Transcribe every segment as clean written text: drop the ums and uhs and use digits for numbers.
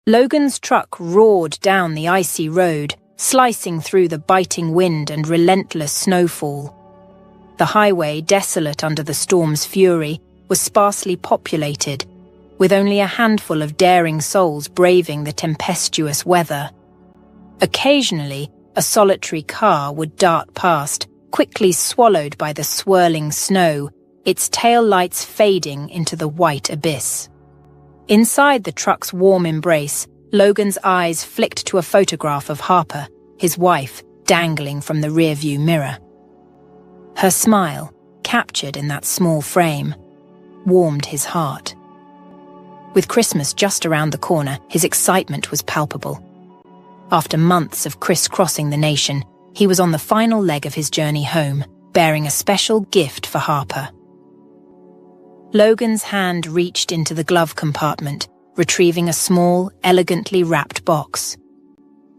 Logan's truck roared down the icy road, slicing through the biting wind and relentless snowfall. The highway, desolate under the storm's fury, was sparsely populated, with only a handful of daring souls braving the tempestuous weather. Occasionally, a solitary car would dart past, quickly swallowed by the swirling snow, its tail lights fading into the white abyss. Inside the truck's warm embrace, Logan's eyes flicked to a photograph of Harper, his wife, dangling from the rearview mirror. Her smile, captured in that small frame, warmed his heart. With Christmas just around the corner, his excitement was palpable. After months of crisscrossing the nation, he was on the final leg of his journey home, bearing a special gift for Harper. Logan's hand reached into the glove compartment, retrieving a small, elegantly wrapped box.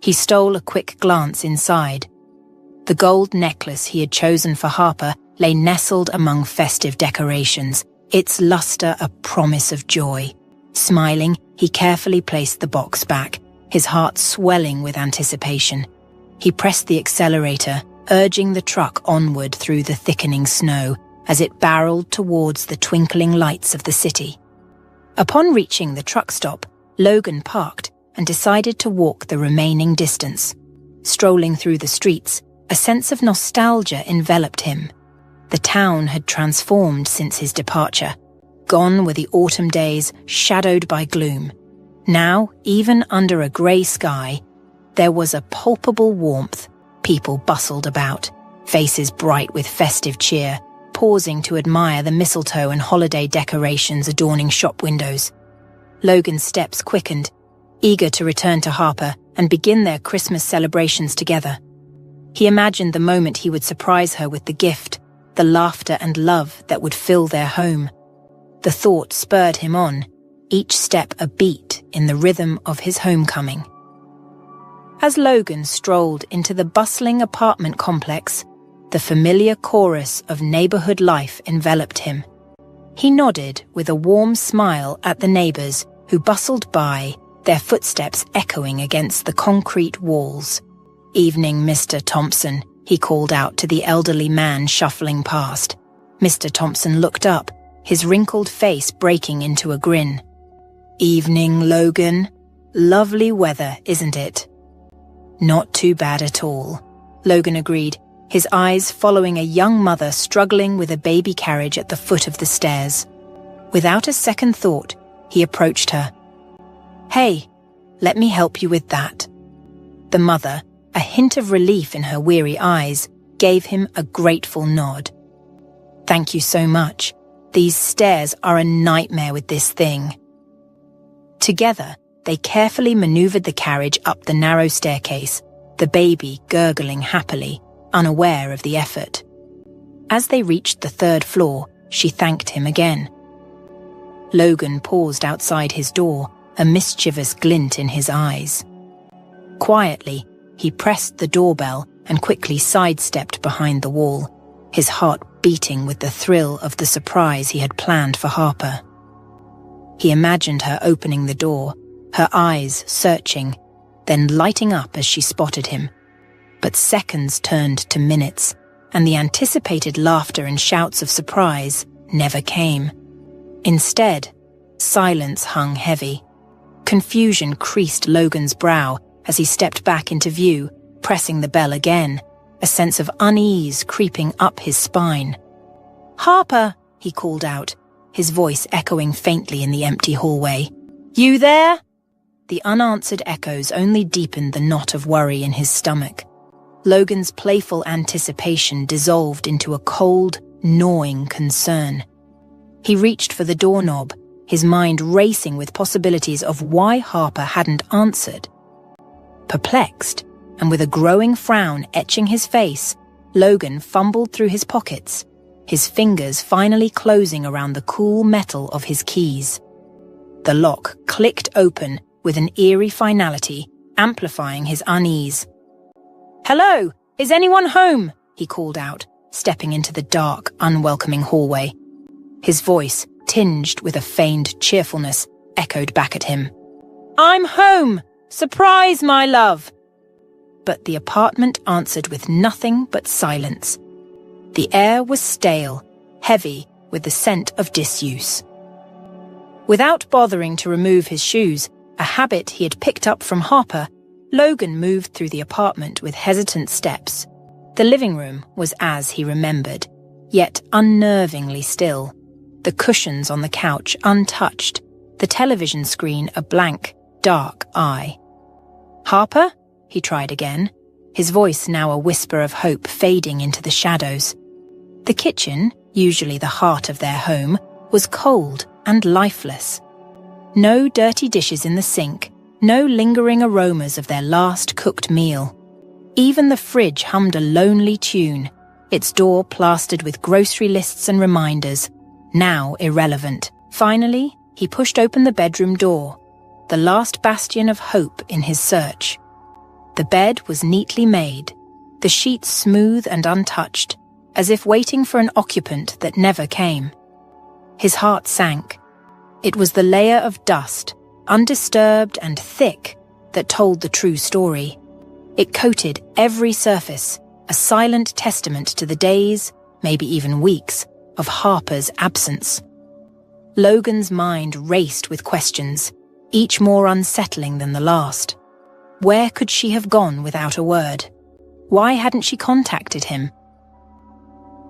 He stole a quick glance inside. The gold necklace he had chosen for Harper lay nestled among festive decorations, its luster a promise of joy. Smiling, he carefully placed the box back, his heart swelling with anticipation. He pressed the accelerator, urging the truck onward through the thickening snow as it barreled towards the twinkling lights of the city. Upon reaching the truck stop, Logan parked and decided to walk the remaining distance. Strolling through the streets, a sense of nostalgia enveloped him. The town had transformed since his departure. Gone were the autumn days, shadowed by gloom. Now, even under a grey sky, there was a palpable warmth. People bustled about, faces bright with festive cheer, pausing to admire the mistletoe and holiday decorations adorning shop windows. Logan's steps quickened, eager to return to Harper and begin their Christmas celebrations together. He imagined the moment he would surprise her with the gift, the laughter and love that would fill their home. The thought spurred him on, each step a beat in the rhythm of his homecoming. As Logan strolled into the bustling apartment complex, the familiar chorus of neighborhood life enveloped him. He nodded with a warm smile at the neighbors who bustled by, their footsteps echoing against the concrete walls. "Evening, Mr. Thompson," he called out to the elderly man shuffling past. Mr. Thompson looked up, his wrinkled face breaking into a grin. "Evening, Logan. Lovely weather, isn't it?" "Not too bad at all," Logan agreed, his eyes following a young mother struggling with a baby carriage at the foot of the stairs. Without a second thought, he approached her. "Hey, let me help you with that." The mother, a hint of relief in her weary eyes, gave him a grateful nod. "Thank you so much. These stairs are a nightmare with this thing." Together, they carefully maneuvered the carriage up the narrow staircase, the baby gurgling happily, unaware of the effort. As they reached the third floor, she thanked him again. Logan paused outside his door, a mischievous glint in his eyes. Quietly, he pressed the doorbell and quickly sidestepped behind the wall, his heart beating with the thrill of the surprise he had planned for Harper. He imagined her opening the door, her eyes searching, then lighting up as she spotted him. But seconds turned to minutes, and the anticipated laughter and shouts of surprise never came. Instead, silence hung heavy. Confusion creased Logan's brow as he stepped back into view, pressing the bell again, a sense of unease creeping up his spine. "Harper," he called out, his voice echoing faintly in the empty hallway. "You there?" The unanswered echoes only deepened the knot of worry in his stomach. Logan's playful anticipation dissolved into a cold, gnawing concern. He reached for the doorknob, his mind racing with possibilities of why Harper hadn't answered. Perplexed, and with a growing frown etching his face, Logan fumbled through his pockets, his fingers finally closing around the cool metal of his keys. The lock clicked open with an eerie finality, amplifying his unease. "Hello, is anyone home?" he called out, stepping into the dark, unwelcoming hallway. His voice, tinged with a feigned cheerfulness, echoed back at him. "I'm home! Surprise, my love!" But the apartment answered with nothing but silence. The air was stale, heavy with the scent of disuse. Without bothering to remove his shoes, a habit he had picked up from Harper, Logan moved through the apartment with hesitant steps. The living room was as he remembered, yet unnervingly still. The cushions on the couch untouched, the television screen a blank, dark eye. "Harper?" he tried again, his voice now a whisper of hope fading into the shadows. The kitchen, usually the heart of their home, was cold and lifeless. No dirty dishes in the sink, no lingering aromas of their last cooked meal. Even the fridge hummed a lonely tune, its door plastered with grocery lists and reminders, now irrelevant. Finally, he pushed open the bedroom door, the last bastion of hope in his search. The bed was neatly made, the sheets smooth and untouched, as if waiting for an occupant that never came. His heart sank. It was the layer of dust, undisturbed and thick, that told the true story. It coated every surface, a silent testament to the days, maybe even weeks, of Harper's absence. Logan's mind raced with questions, each more unsettling than the last. Where could she have gone without a word? Why hadn't she contacted him?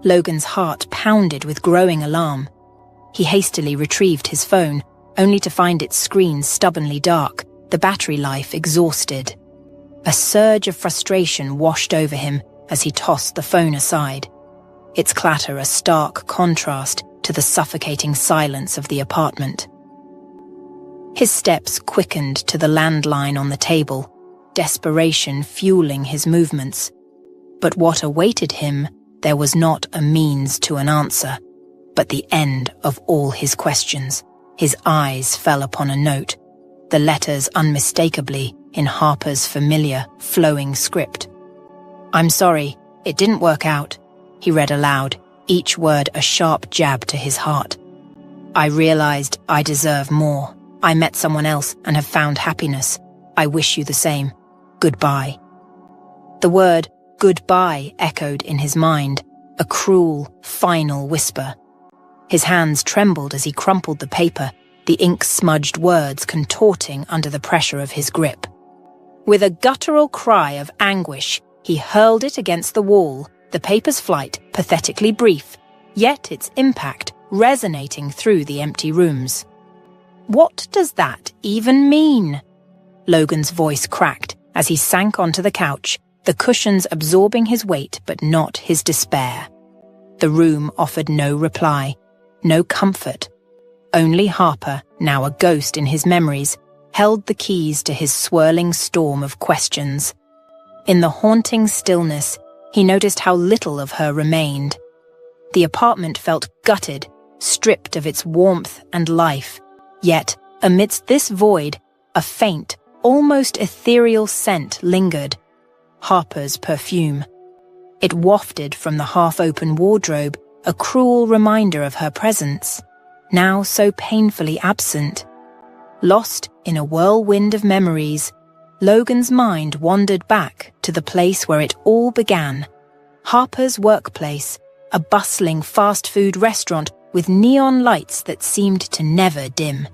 Logan's heart pounded with growing alarm. He hastily retrieved his phone, only to find its screen stubbornly dark, the battery life exhausted. A surge of frustration washed over him as he tossed the phone aside, its clatter a stark contrast to the suffocating silence of the apartment. His steps quickened to the landline on the table, desperation fueling his movements. But what awaited him, there was not a means to an answer, but the end of all his questions. His eyes fell upon a note, the letters unmistakably in Harper's familiar, flowing script. "I'm sorry, it didn't work out," he read aloud, each word a sharp jab to his heart. "I realized I deserve more. I met someone else and have found happiness. I wish you the same. Goodbye." The word goodbye echoed in his mind, a cruel, final whisper. His hands trembled as he crumpled the paper, the ink-smudged words contorting under the pressure of his grip. With a guttural cry of anguish, he hurled it against the wall, the paper's flight pathetically brief, yet its impact resonating through the empty rooms. "What does that even mean?" Logan's voice cracked as he sank onto the couch, the cushions absorbing his weight but not his despair. The room offered no reply, no comfort. Only Harper, now a ghost in his memories, held the keys to his swirling storm of questions. In the haunting stillness, he noticed how little of her remained. The apartment felt gutted, stripped of its warmth and life. Yet, amidst this void, a faint, almost ethereal scent lingered. Harper's perfume. It wafted from the half-open wardrobe, a cruel reminder of her presence, now so painfully absent. Lost in a whirlwind of memories, Logan's mind wandered back to the place where it all began. Harper's workplace, a bustling fast-food restaurant with neon lights that seemed to never dim.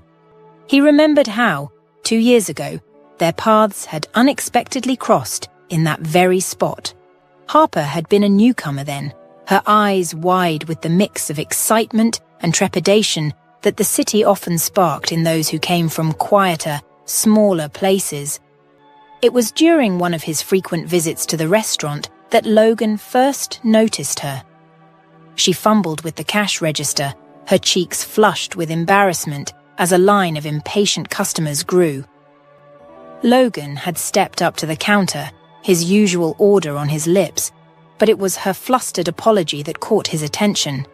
He remembered how, 2 years ago, their paths had unexpectedly crossed in that very spot. Harper had been a newcomer then, her eyes wide with the mix of excitement and trepidation that the city often sparked in those who came from quieter, smaller places. It was during one of his frequent visits to the restaurant that Logan first noticed her. She fumbled with the cash register, her cheeks flushed with embarrassment as a line of impatient customers grew. Logan had stepped up to the counter, his usual order on his lips, but it was her flustered apology that caught his attention.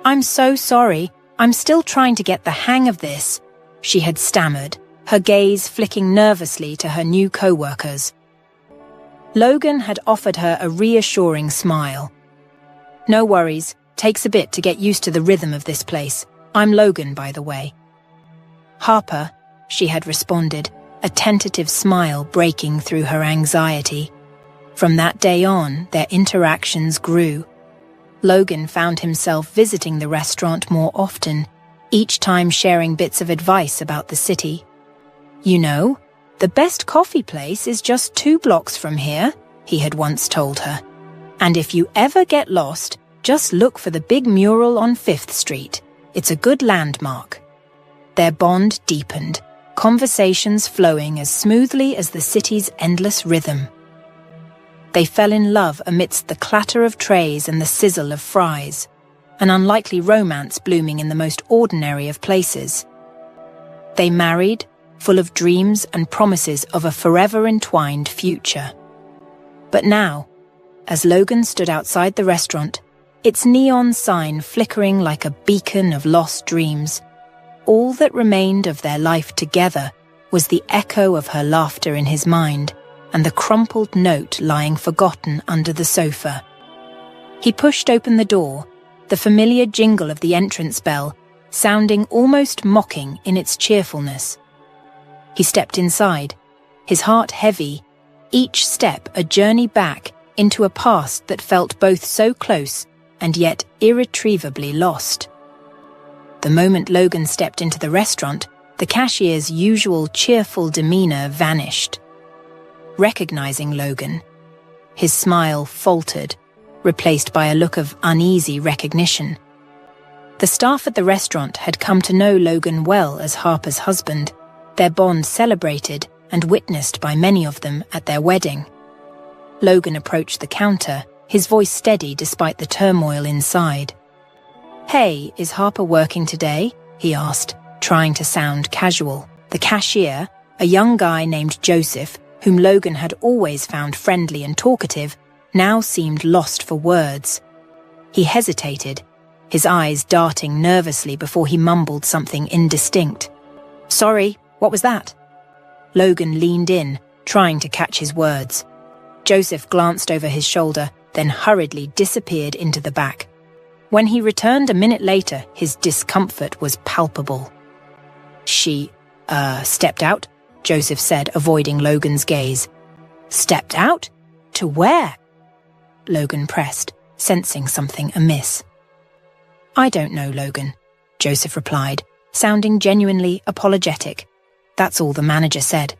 "I'm so sorry, I'm still trying to get the hang of this," she had stammered, her gaze flicking nervously to her new co-workers. Logan had offered her a reassuring smile. "No worries, takes a bit to get used to the rhythm of this place. I'm Logan, by the way." Harper, she had responded, a tentative smile breaking through her anxiety. From that day on, their interactions grew. Logan found himself visiting the restaurant more often, each time sharing bits of advice about the city. "You know, the best coffee place is just 2 blocks from here," he had once told her. "And if you ever get lost, just look for the big mural on 5th Street. It's a good landmark." Their bond deepened, conversations flowing as smoothly as the city's endless rhythm. They fell in love amidst the clatter of trays and the sizzle of fries, an unlikely romance blooming in the most ordinary of places. They married, full of dreams and promises of a forever entwined future. But now, as Logan stood outside the restaurant, its neon sign flickering like a beacon of lost dreams, all that remained of their life together was the echo of her laughter in his mind and the crumpled note lying forgotten under the sofa. He pushed open the door, the familiar jingle of the entrance bell sounding almost mocking in its cheerfulness. He stepped inside, his heart heavy, each step a journey back into a past that felt both so close and yet irretrievably lost. The moment Logan stepped into the restaurant, the cashier's usual cheerful demeanor vanished. Recognizing Logan, his smile faltered, replaced by a look of uneasy recognition. The staff at the restaurant had come to know Logan well as Harper's husband, their bond celebrated and witnessed by many of them at their wedding. Logan approached the counter, his voice steady despite the turmoil inside. "Hey, is Harper working today?" he asked, trying to sound casual. The cashier, a young guy named Joseph, whom Logan had always found friendly and talkative, now seemed lost for words. He hesitated, his eyes darting nervously before he mumbled something indistinct. "Sorry, what was that?" Logan leaned in, trying to catch his words. Joseph glanced over his shoulder, then hurriedly disappeared into the back. When he returned a minute later, his discomfort was palpable. "She, stepped out?" Joseph said, avoiding Logan's gaze. "Stepped out? To where?" Logan pressed, sensing something amiss. "I don't know, Logan," Joseph replied, sounding genuinely apologetic. "That's all the manager said."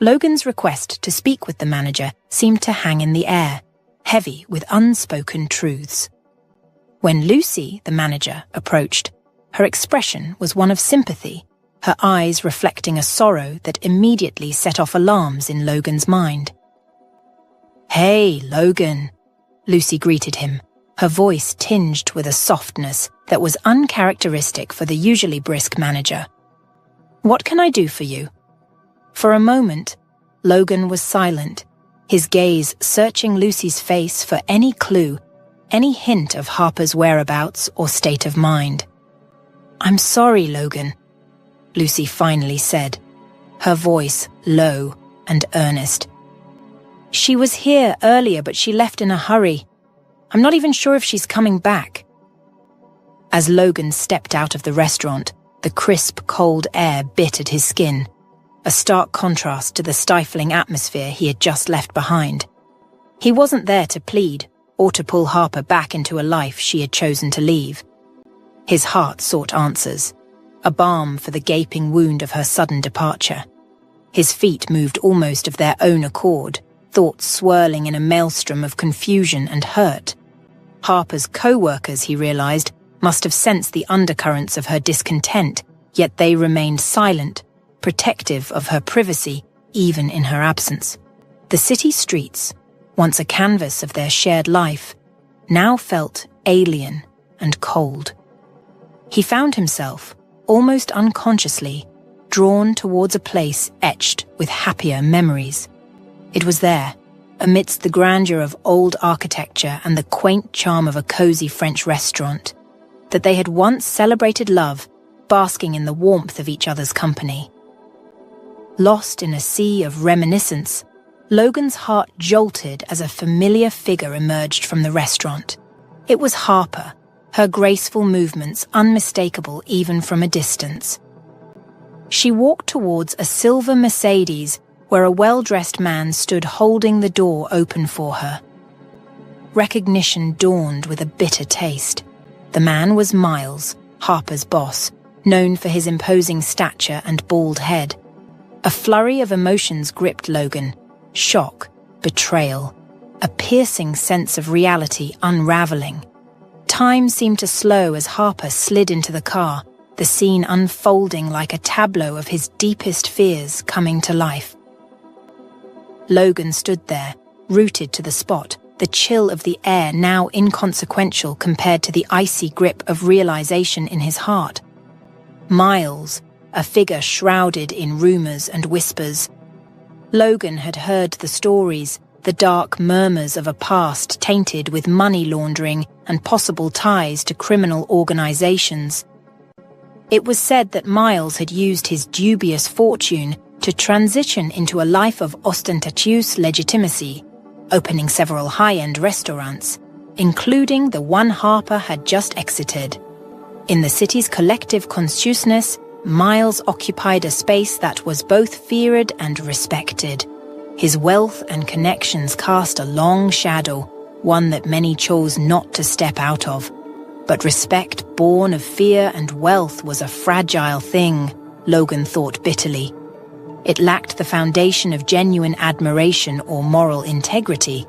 Logan's request to speak with the manager seemed to hang in the air, heavy with unspoken truths. When Lucy, the manager, approached, her expression was one of sympathy, her eyes reflecting a sorrow that immediately set off alarms in Logan's mind. "Hey, Logan," Lucy greeted him, her voice tinged with a softness that was uncharacteristic for the usually brisk manager. "What can I do for you?" For a moment, Logan was silent, his gaze searching Lucy's face for any clue, any hint of Harper's whereabouts or state of mind. "I'm sorry, Logan," Lucy finally said, her voice low and earnest. "She was here earlier, but she left in a hurry. I'm not even sure if she's coming back." As Logan stepped out of the restaurant, the crisp, cold air bit at his skin, a stark contrast to the stifling atmosphere he had just left behind. He wasn't there to plead or to pull Harper back into a life she had chosen to leave. His heart sought answers, a balm for the gaping wound of her sudden departure. His feet moved almost of their own accord, thoughts swirling in a maelstrom of confusion and hurt. Harper's co-workers, he realized, must have sensed the undercurrents of her discontent, yet they remained silent, protective of her privacy, even in her absence. The city streets, once a canvas of their shared life, now felt alien and cold. He found himself, almost unconsciously, drawn towards a place etched with happier memories. It was there, amidst the grandeur of old architecture and the quaint charm of a cozy French restaurant, that they had once celebrated love, basking in the warmth of each other's company. Lost in a sea of reminiscence, Logan's heart jolted as a familiar figure emerged from the restaurant. It was Harper, her graceful movements unmistakable even from a distance. She walked towards a silver Mercedes where a well-dressed man stood holding the door open for her. Recognition dawned with a bitter taste. The man was Miles, Harper's boss, known for his imposing stature and bald head. A flurry of emotions gripped Logan: shock, betrayal, a piercing sense of reality unraveling. Time seemed to slow as Harper slid into the car, the scene unfolding like a tableau of his deepest fears coming to life. Logan stood there, rooted to the spot, the chill of the air now inconsequential compared to the icy grip of realization in his heart. Miles, a figure shrouded in rumors and whispers. Logan had heard the stories, the dark murmurs of a past tainted with money laundering and possible ties to criminal organizations. It was said that Miles had used his dubious fortune to transition into a life of ostentatious legitimacy, opening several high-end restaurants, including the one Harper had just exited. In the city's collective consciousness, Miles occupied a space that was both feared and respected. His wealth and connections cast a long shadow, one that many chose not to step out of. But respect born of fear and wealth was a fragile thing, Logan thought bitterly. It lacked the foundation of genuine admiration or moral integrity.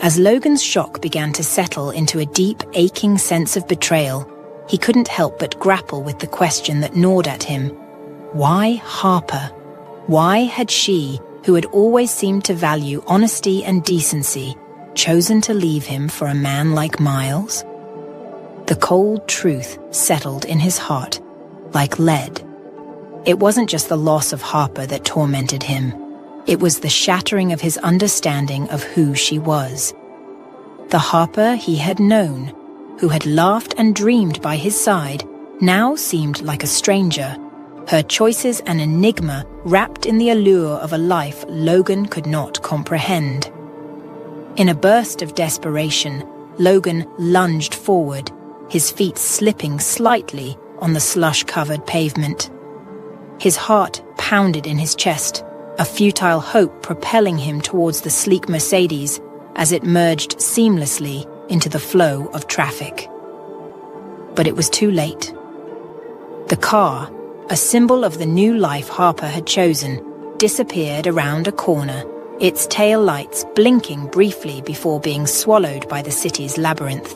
As Logan's shock began to settle into a deep, aching sense of betrayal, he couldn't help but grapple with the question that gnawed at him. Why Harper? Why had she, who had always seemed to value honesty and decency, chosen to leave him for a man like Miles? The cold truth settled in his heart, like lead. It wasn't just the loss of Harper that tormented him. It was the shattering of his understanding of who she was. The Harper he had known, who had laughed and dreamed by his side, now seemed like a stranger, her choices an enigma wrapped in the allure of a life Logan could not comprehend. In a burst of desperation, Logan lunged forward, his feet slipping slightly on the slush-covered pavement. His heart pounded in his chest, a futile hope propelling him towards the sleek Mercedes as it merged seamlessly into the flow of traffic. But it was too late. The car, a symbol of the new life Harper had chosen, disappeared around a corner, its tail lights blinking briefly before being swallowed by the city's labyrinth.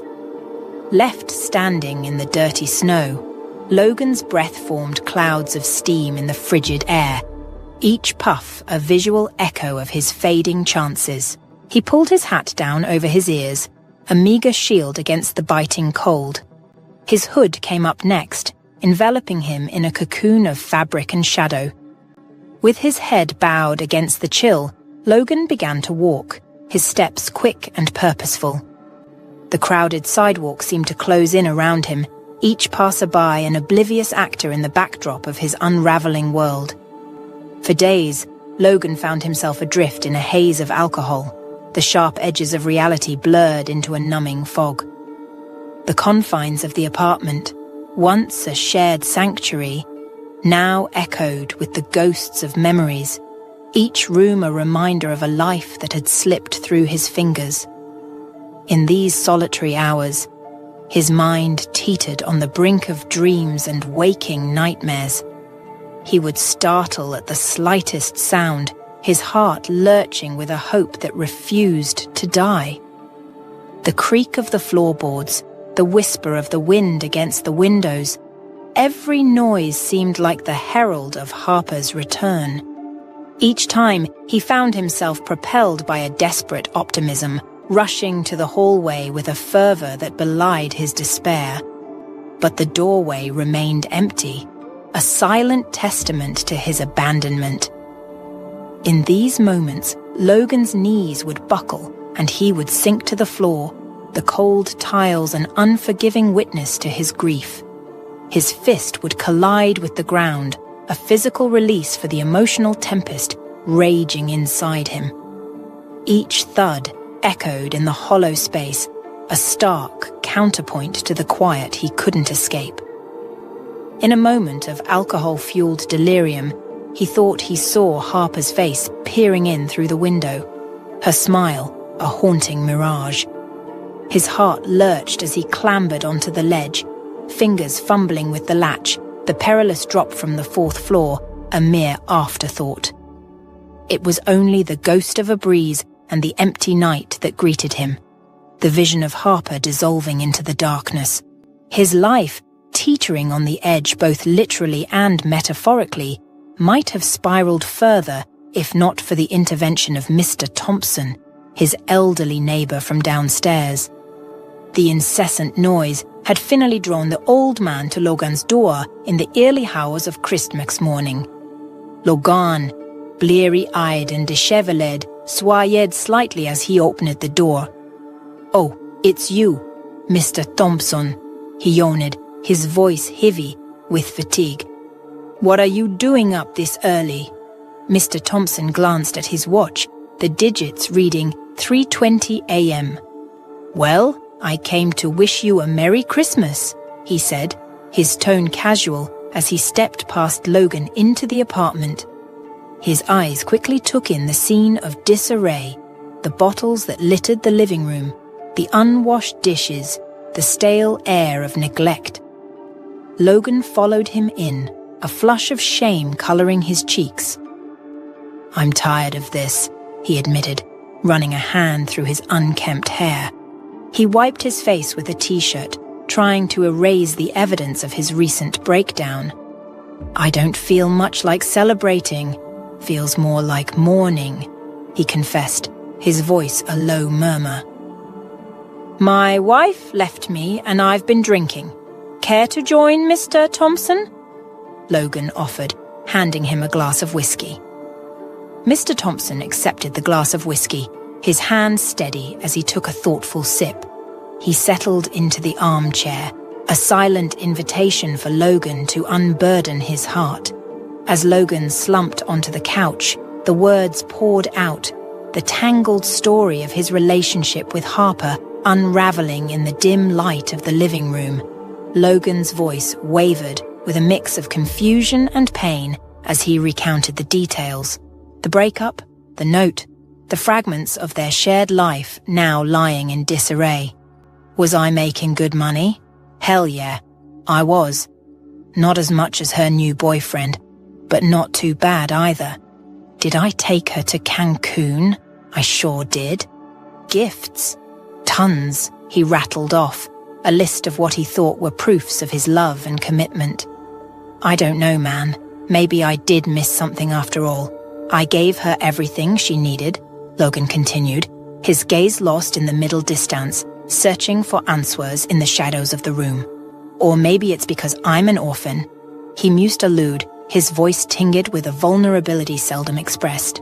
Left standing in the dirty snow, Logan's breath formed clouds of steam in the frigid air, each puff a visual echo of his fading chances. He pulled his hat down over his ears, a meager shield against the biting cold. His hood came up next, enveloping him in a cocoon of fabric and shadow. With his head bowed against the chill, Logan began to walk, his steps quick and purposeful. The crowded sidewalk seemed to close in around him, each passerby an oblivious actor in the backdrop of his unraveling world. For days, Logan found himself adrift in a haze of alcohol, the sharp edges of reality blurred into a numbing fog. The confines of the apartment, once a shared sanctuary, now echoed with the ghosts of memories, each room a reminder of a life that had slipped through his fingers. In these solitary hours, his mind teetered on the brink of dreams and waking nightmares. He would startle at the slightest sound, his heart lurching with a hope that refused to die. The creak of the floorboards, the whisper of the wind against the windows, every noise seemed like the herald of Harper's return. Each time, he found himself propelled by a desperate optimism, rushing to the hallway with a fervor that belied his despair. But the doorway remained empty, a silent testament to his abandonment. In these moments, Logan's knees would buckle and he would sink to the floor, the cold tiles an unforgiving witness to his grief. His fist would collide with the ground, a physical release for the emotional tempest raging inside him. Each thud echoed in the hollow space, a stark counterpoint to the quiet he couldn't escape. In a moment of alcohol-fueled delirium, he thought he saw Harper's face peering in through the window, her smile a haunting mirage. His heart lurched as he clambered onto the ledge, fingers fumbling with the latch, the perilous drop from the 4th floor a mere afterthought. It was only the ghost of a breeze and the empty night that greeted him, the vision of Harper dissolving into the darkness, his life teetering on the edge both literally and metaphorically, might have spiraled further if not for the intervention of Mr. Thompson, his elderly neighbour from downstairs. The incessant noise had finally drawn the old man to Logan's door in the early hours of Christmas morning. Logan, bleary-eyed and dishevelled, swayed slightly as he opened the door. "Oh, it's you, Mr. Thompson," he yawned, his voice heavy with fatigue. "What are you doing up this early?" Mr. Thompson glanced at his watch, the digits reading 3:20 a.m. "Well, I came to wish you a Merry Christmas," he said, his tone casual as he stepped past Logan into the apartment. His eyes quickly took in the scene of disarray, the bottles that littered the living room, the unwashed dishes, the stale air of neglect. Logan followed him in, a flush of shame coloring his cheeks. "I'm tired of this," he admitted, running a hand through his unkempt hair. He wiped his face with a t-shirt, trying to erase the evidence of his recent breakdown. "I don't feel much like celebrating. Feels more like mourning," he confessed, his voice a low murmur. "My wife left me and I've been drinking. Care to join, Mr. Thompson?" Logan offered, handing him a glass of whiskey. Mr. Thompson accepted the glass of whiskey, his hand steady as he took a thoughtful sip. He settled into the armchair, a silent invitation for Logan to unburden his heart. As Logan slumped onto the couch, the words poured out, the tangled story of his relationship with Harper unraveling in the dim light of the living room. Logan's voice wavered with a mix of confusion and pain as he recounted the details. The breakup, the note, the fragments of their shared life now lying in disarray. Was I making good money? Hell yeah, I was. Not as much as her new boyfriend, but not too bad either. Did I take her to Cancun? I sure did. Gifts. Tons, he rattled off, a list of what he thought were proofs of his love and commitment. I don't know, man. Maybe I did miss something after all. I gave her everything she needed, Logan continued, his gaze lost in the middle distance, searching for answers in the shadows of the room. Or maybe it's because I'm an orphan. He mused a lewd, his voice tinged with a vulnerability seldom expressed.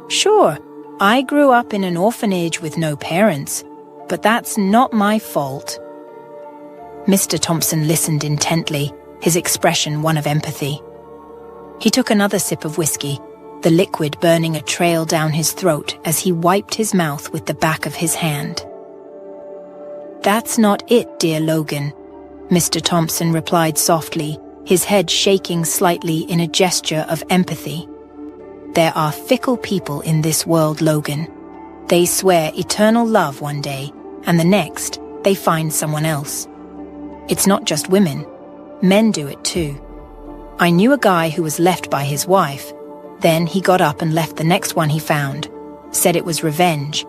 Sure, I grew up in an orphanage with no parents, but that's not my fault. Mr. Thompson listened intently, his expression one of empathy. He took another sip of whiskey, the liquid burning a trail down his throat as he wiped his mouth with the back of his hand. That's not it, dear Logan, Mr. Thompson replied softly, his head shaking slightly in a gesture of empathy. There are fickle people in this world, Logan. They swear eternal love one day, and the next, they find someone else. It's not just women. Men do it too. I knew a guy who was left by his wife. Then he got up and left the next one he found. Said it was revenge.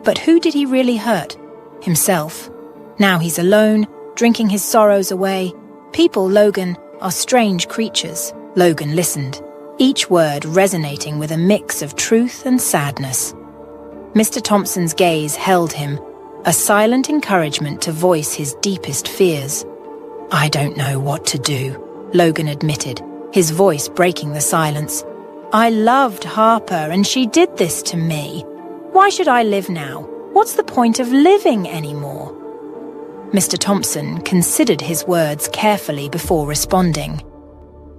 But who did he really hurt? Himself. Now he's alone, drinking his sorrows away. People, Logan, are strange creatures. Logan listened, each word resonating with a mix of truth and sadness. Mr. Thompson's gaze held him, a silent encouragement to voice his deepest fears. I don't know what to do, Logan admitted, his voice breaking the silence. I loved Harper and she did this to me. Why should I live now? What's the point of living anymore? Mr. Thompson considered his words carefully before responding.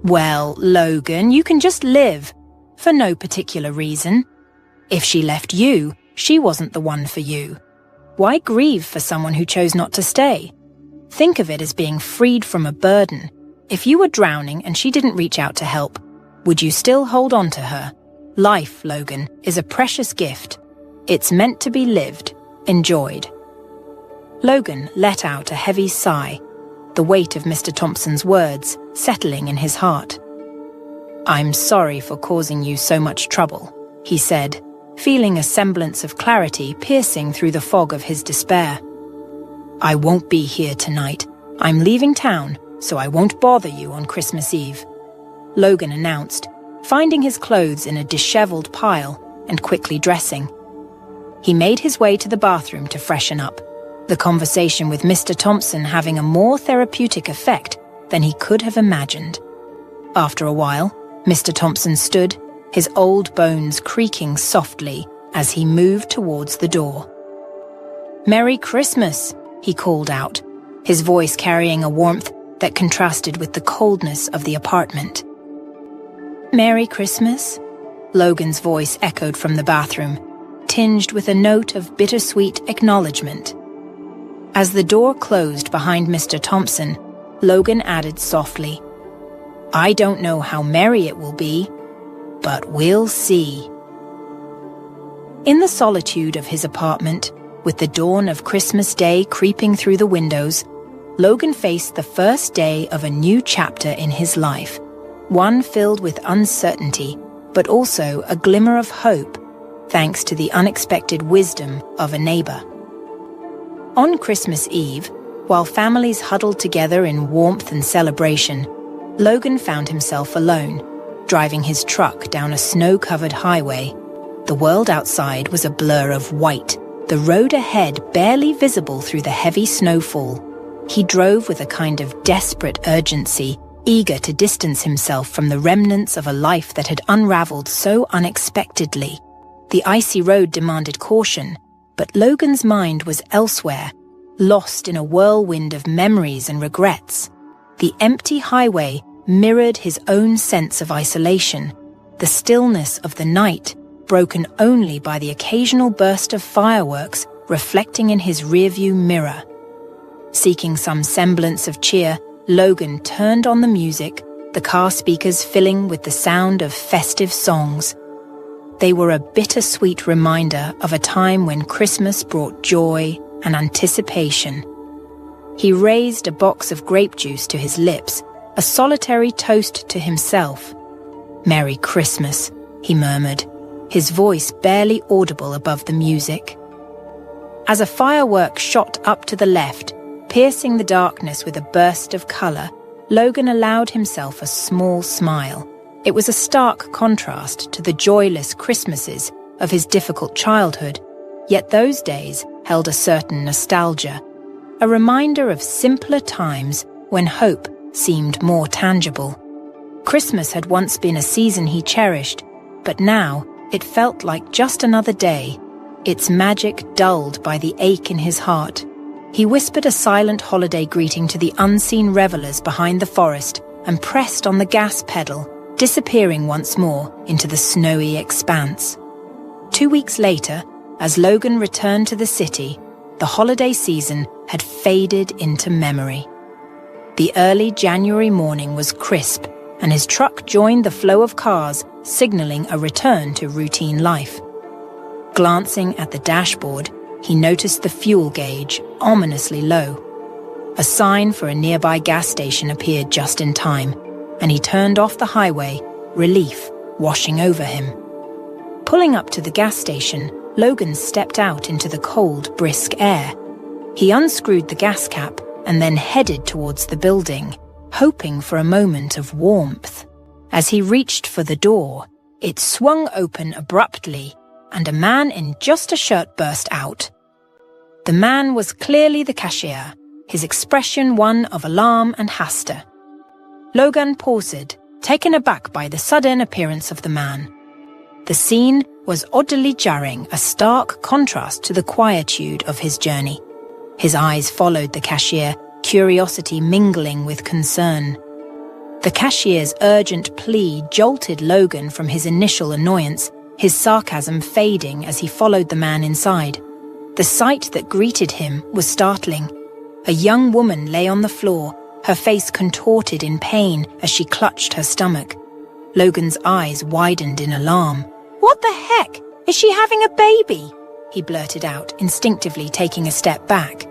Well, Logan, you can just live, for no particular reason. If she left you, she wasn't the one for you. Why grieve for someone who chose not to stay? Think of it as being freed from a burden, If you were drowning and she didn't reach out to help, would you still hold on to her? Life, Logan, is a precious gift. It's meant to be lived, enjoyed. Logan let out a heavy sigh, the weight of Mr. Thompson's words settling in his heart. "I'm sorry for causing you so much trouble," he said, feeling a semblance of clarity piercing through the fog of his despair. "I won't be here tonight. I'm leaving town, so I won't bother you on Christmas Eve," Logan announced, finding his clothes in a disheveled pile and quickly dressing. He made his way to the bathroom to freshen up, the conversation with Mr. Thompson having a more therapeutic effect than he could have imagined. After a while, Mr. Thompson stood, his old bones creaking softly as he moved towards the door. "Merry Christmas," he called out, his voice carrying a warmth that contrasted with the coldness of the apartment. "Merry Christmas," Logan's voice echoed from the bathroom, tinged with a note of bittersweet acknowledgement. As the door closed behind Mr. Thompson, Logan added softly, "I don't know how merry it will be, but we'll see." In the solitude of his apartment, with the dawn of Christmas Day creeping through the windows, Logan faced the first day of a new chapter in his life, one filled with uncertainty, but also a glimmer of hope, thanks to the unexpected wisdom of a neighbor. On Christmas Eve, while families huddled together in warmth and celebration, Logan found himself alone, driving his truck down a snow-covered highway. The world outside was a blur of white, the road ahead barely visible through the heavy snowfall. He drove with a kind of desperate urgency, eager to distance himself from the remnants of a life that had unraveled so unexpectedly. The icy road demanded caution, but Logan's mind was elsewhere, lost in a whirlwind of memories and regrets. The empty highway mirrored his own sense of isolation, the stillness of the night, broken only by the occasional burst of fireworks reflecting in his rearview mirror. Seeking some semblance of cheer, Logan turned on the music, the car speakers filling with the sound of festive songs. They were a bittersweet reminder of a time when Christmas brought joy and anticipation. He raised a box of grape juice to his lips, a solitary toast to himself. "Merry Christmas," he murmured, his voice barely audible above the music. As a firework shot up to the left, piercing the darkness with a burst of color, Logan allowed himself a small smile. It was a stark contrast to the joyless Christmases of his difficult childhood, yet those days held a certain nostalgia, a reminder of simpler times when hope seemed more tangible. Christmas had once been a season he cherished, but now it felt like just another day, its magic dulled by the ache in his heart. He whispered a silent holiday greeting to the unseen revelers behind the forest and pressed on the gas pedal, disappearing once more into the snowy expanse. 2 weeks later, as Logan returned to the city, the holiday season had faded into memory. The early January morning was crisp, and his truck joined the flow of cars, signaling a return to routine life. Glancing at the dashboard, he noticed the fuel gauge ominously low. A sign for a nearby gas station appeared just in time, and he turned off the highway, relief washing over him. Pulling up to the gas station, Logan stepped out into the cold, brisk air. He unscrewed the gas cap and then headed towards the building, hoping for a moment of warmth. As he reached for the door, it swung open abruptly, and a man in just a shirt burst out. The man was clearly the cashier, his expression one of alarm and haste. Logan paused, taken aback by the sudden appearance of the man. The scene was oddly jarring, a stark contrast to the quietude of his journey. His eyes followed the cashier, curiosity mingling with concern. The cashier's urgent plea jolted Logan from his initial annoyance, his sarcasm fading as he followed the man inside. The sight that greeted him was startling. A young woman lay on the floor, her face contorted in pain as she clutched her stomach. Logan's eyes widened in alarm. "What the heck? Is she having a baby?" he blurted out, instinctively taking a step back.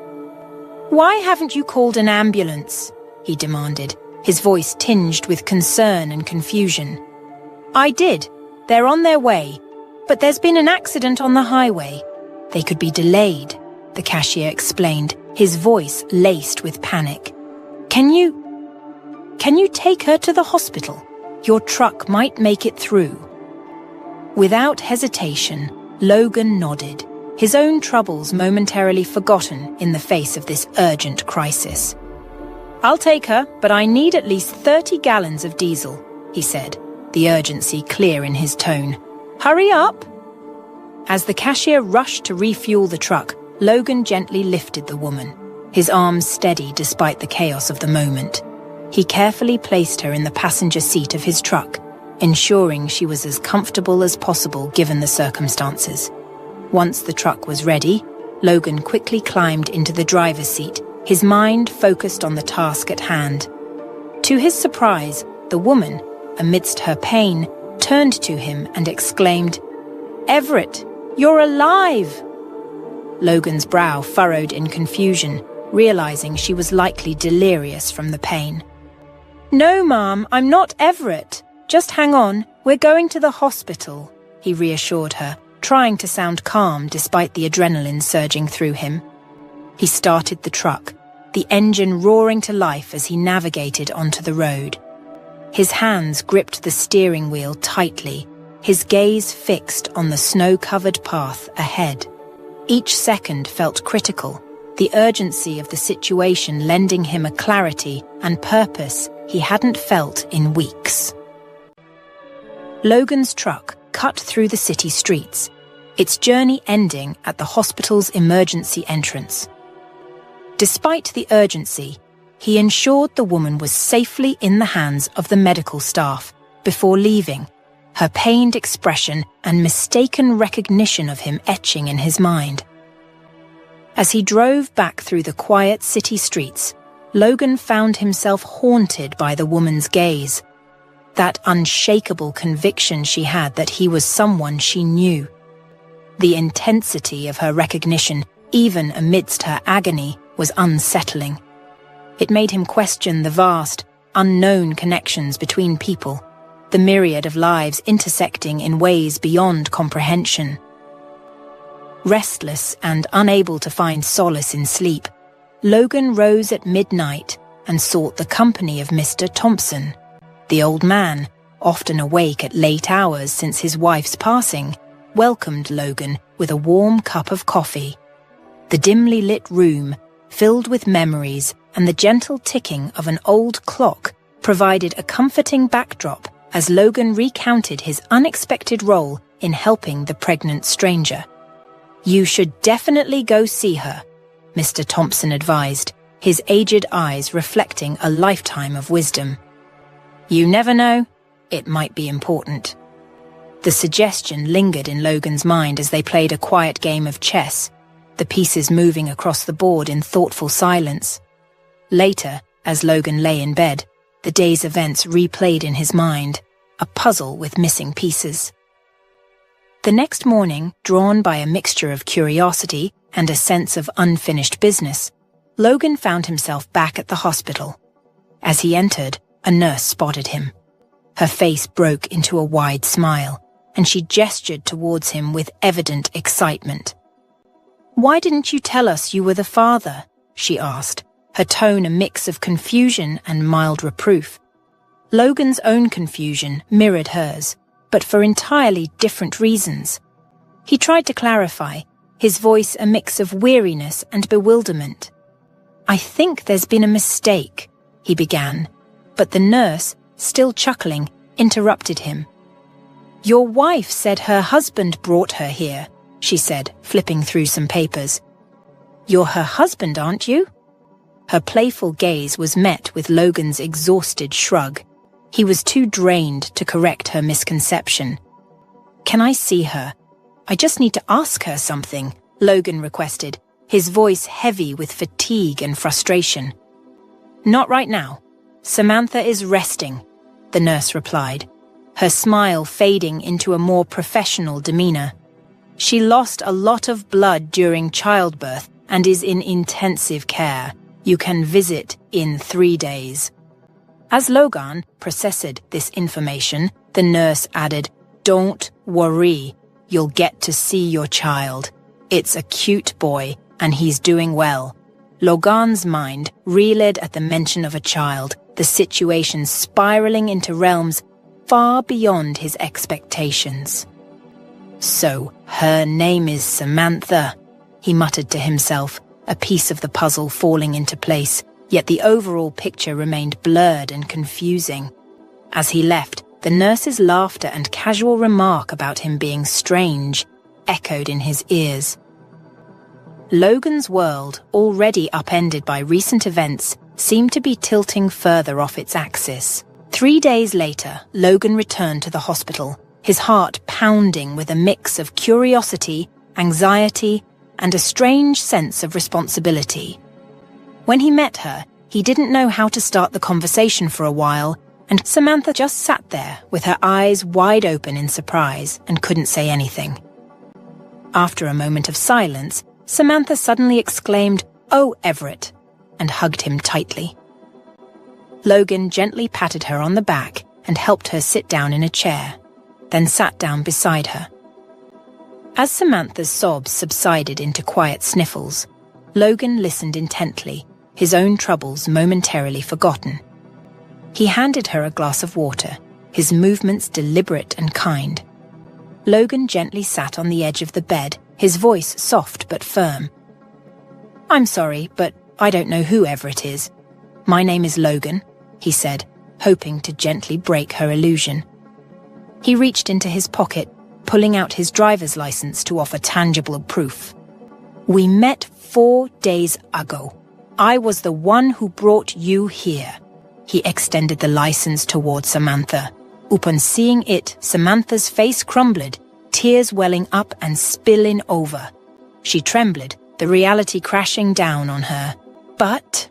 "Why haven't you called an ambulance?" he demanded, his voice tinged with concern and confusion. "I did. They're on their way. But there's been an accident on the highway. They could be delayed," the cashier explained, his voice laced with panic. Can you take her to the hospital? Your truck might make it through." Without hesitation, Logan nodded, his own troubles momentarily forgotten in the face of this urgent crisis. "I'll take her, but I need at least 30 gallons of diesel," he said, the urgency clear in his tone. "Hurry up!" As the cashier rushed to refuel the truck, Logan gently lifted the woman, his arms steady despite the chaos of the moment. He carefully placed her in the passenger seat of his truck, ensuring she was as comfortable as possible given the circumstances. Once the truck was ready, Logan quickly climbed into the driver's seat, his mind focused on the task at hand. To his surprise, the woman, amidst her pain, turned to him and exclaimed, "Everett, you're alive!" Logan's brow furrowed in confusion, realizing she was likely delirious from the pain. "No, Mom, I'm not Everett. Just hang on, we're going to the hospital," he reassured her, trying to sound calm despite the adrenaline surging through him. He started the truck, the engine roaring to life as he navigated onto the road. His hands gripped the steering wheel tightly, his gaze fixed on the snow-covered path ahead. Each second felt critical, the urgency of the situation lending him a clarity and purpose he hadn't felt in weeks. Logan's truck cut through the city streets, its journey ending at the hospital's emergency entrance. Despite the urgency, he ensured the woman was safely in the hands of the medical staff before leaving, her pained expression and mistaken recognition of him etching in his mind. As he drove back through the quiet city streets, Logan found himself haunted by the woman's gaze, that unshakable conviction she had that he was someone she knew. The intensity of her recognition, even amidst her agony, was unsettling. It made him question the vast, unknown connections between people, the myriad of lives intersecting in ways beyond comprehension. Restless and unable to find solace in sleep, Logan rose at midnight and sought the company of Mr. Thompson. The old man, often awake at late hours since his wife's passing, welcomed Logan with a warm cup of coffee. The dimly lit room, filled with memories and the gentle ticking of an old clock, provided a comforting backdrop as Logan recounted his unexpected role in helping the pregnant stranger. "You should definitely go see her," Mr. Thompson advised, his aged eyes reflecting a lifetime of wisdom. "You never know, it might be important." The suggestion lingered in Logan's mind as they played a quiet game of chess, the pieces moving across the board in thoughtful silence. Later, as Logan lay in bed, the day's events replayed in his mind, a puzzle with missing pieces. The next morning, drawn by a mixture of curiosity and a sense of unfinished business, Logan found himself back at the hospital. As he entered, a nurse spotted him. Her face broke into a wide smile, and she gestured towards him with evident excitement. "Why didn't you tell us you were the father?" she asked, her tone a mix of confusion and mild reproof. Logan's own confusion mirrored hers, but for entirely different reasons. He tried to clarify, his voice a mix of weariness and bewilderment. "I think there's been a mistake," he began, but the nurse, still chuckling, interrupted him. "Your wife said her husband brought her here," she said, flipping through some papers. "You're her husband, aren't you?" Her playful gaze was met with Logan's exhausted shrug. He was too drained to correct her misconception. "Can I see her? I just need to ask her something," Logan requested, his voice heavy with fatigue and frustration. "Not right now. Samantha is resting," the nurse replied, her smile fading into a more professional demeanor. "She lost a lot of blood during childbirth and is in intensive care. You can visit in 3 days." As Logan processed this information, the nurse added, "Don't worry. You'll get to see your child. It's a cute boy, and he's doing well." Logan's mind reeled at the mention of a child, the situation spiraling into realms far beyond his expectations. "So, her name is Samantha," he muttered to himself, a piece of the puzzle falling into place, yet the overall picture remained blurred and confusing. As he left, the nurse's laughter and casual remark about him being strange echoed in his ears. Logan's world, already upended by recent events, seemed to be tilting further off its axis. 3 days later, Logan returned to the hospital, his heart pounding with a mix of curiosity, anxiety, and a strange sense of responsibility. When he met her, he didn't know how to start the conversation for a while, and Samantha just sat there with her eyes wide open in surprise and couldn't say anything. After a moment of silence, Samantha suddenly exclaimed, "Oh, Everett," and hugged him tightly. Logan gently patted her on the back and helped her sit down in a chair, then sat down beside her. As Samantha's sobs subsided into quiet sniffles, Logan listened intently, his own troubles momentarily forgotten. He handed her a glass of water, his movements deliberate and kind. Logan gently sat on the edge of the bed, his voice soft but firm. "I'm sorry, but I don't know who Everett is. My name is Logan," he said, hoping to gently break her illusion. He reached into his pocket, pulling out his driver's license to offer tangible proof. "We met 4 days ago. I was the one who brought you here." He extended the license toward Samantha. Upon seeing it, Samantha's face crumbled, tears welling up and spilling over. She trembled, the reality crashing down on her. "But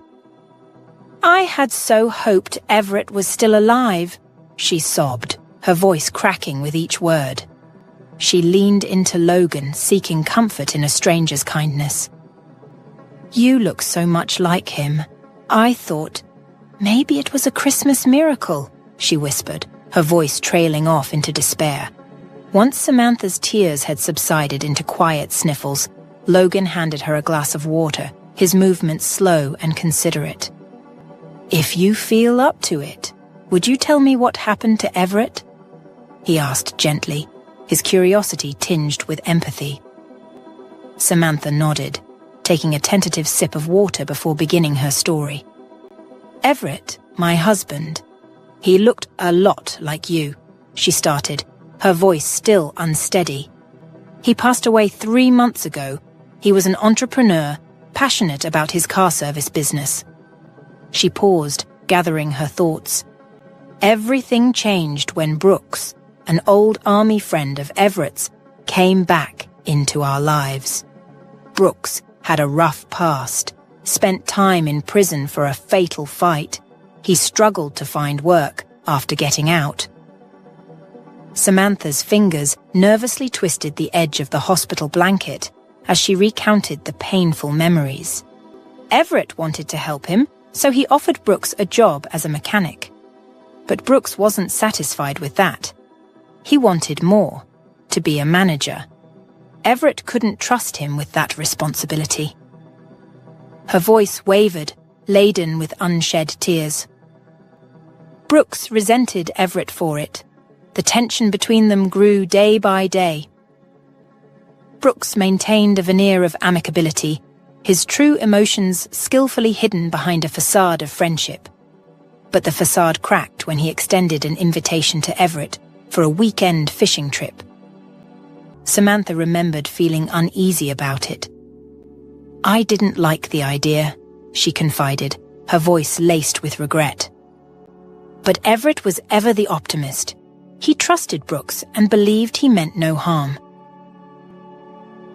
I had so hoped Everett was still alive," she sobbed, her voice cracking with each word. She leaned into Logan, seeking comfort in a stranger's kindness. "You look so much like him. I thought maybe it was a Christmas miracle," she whispered, her voice trailing off into despair. Once Samantha's tears had subsided into quiet sniffles, Logan handed her a glass of water, his movements slow and considerate. "If you feel up to it, would you tell me what happened to Everett?" he asked gently, his curiosity tinged with empathy. Samantha nodded, taking a tentative sip of water before beginning her story. "Everett, my husband, he looked a lot like you," she started, her voice still unsteady. "He passed away 3 months ago. He was an entrepreneur, passionate about his car service business." She paused, gathering her thoughts. Everything changed when Brooks, an old army friend of Everett's, came back into our lives. Brooks had a rough past, spent time in prison for a fatal fight. He struggled to find work after getting out. Samantha's fingers nervously twisted the edge of the hospital blanket as she recounted the painful memories. Everett wanted to help him, so he offered Brooks a job as a mechanic. But Brooks wasn't satisfied with that. He wanted more, to be a manager. Everett couldn't trust him with that responsibility. Her voice wavered, laden with unshed tears. Brooks resented Everett for it. The tension between them grew day by day. Brooks maintained a veneer of amicability, his true emotions skillfully hidden behind a facade of friendship. But the facade cracked when he extended an invitation to Everett for a weekend fishing trip. Samantha remembered feeling uneasy about it. "I didn't like the idea," she confided, her voice laced with regret. But Everett was ever the optimist. He trusted Brooks and believed he meant no harm.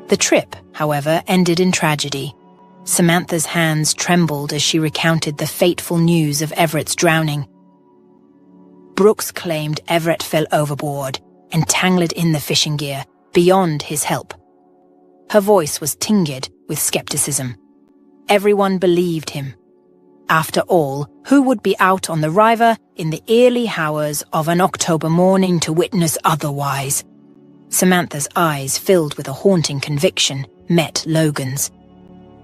The trip, however, ended in tragedy. Samantha's hands trembled as she recounted the fateful news of Everett's drowning. Brooks claimed Everett fell overboard, entangled in the fishing gear, beyond his help. Her voice was tinged with skepticism. Everyone believed him. After all, who would be out on the river in the early hours of an October morning to witness otherwise? Samantha's eyes, filled with a haunting conviction, met Logan's.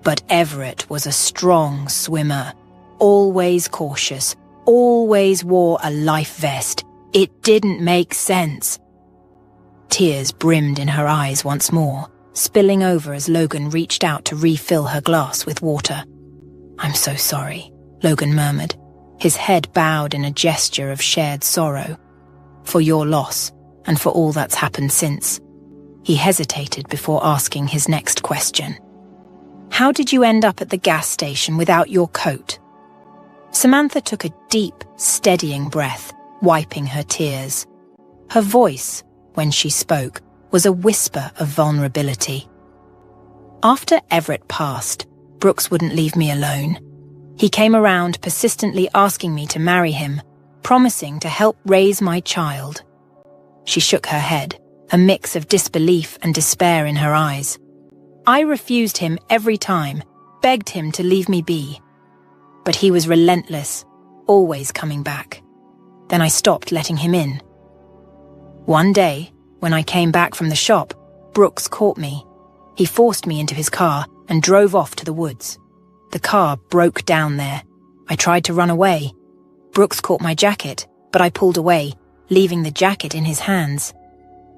But Everett was a strong swimmer, always cautious, always wore a life vest. It didn't make sense. Tears brimmed in her eyes once more, spilling over as Logan reached out to refill her glass with water. "I'm so sorry," Logan murmured, his head bowed in a gesture of shared sorrow. "For your loss, and for all that's happened since." He hesitated before asking his next question. "How did you end up at the gas station without your coat?" Samantha took a deep, steadying breath, wiping her tears. Her voice, when she spoke, was a whisper of vulnerability. "After Everett passed, Brooks wouldn't leave me alone. He came around persistently asking me to marry him, promising to help raise my child." She shook her head, a mix of disbelief and despair in her eyes. "I refused him every time, begged him to leave me be. But he was relentless, always coming back. Then I stopped letting him in. One day, when I came back from the shop, Brooks caught me. He forced me into his car and drove off to the woods. The car broke down there. I tried to run away. Brooks caught my jacket, but I pulled away, leaving the jacket in his hands.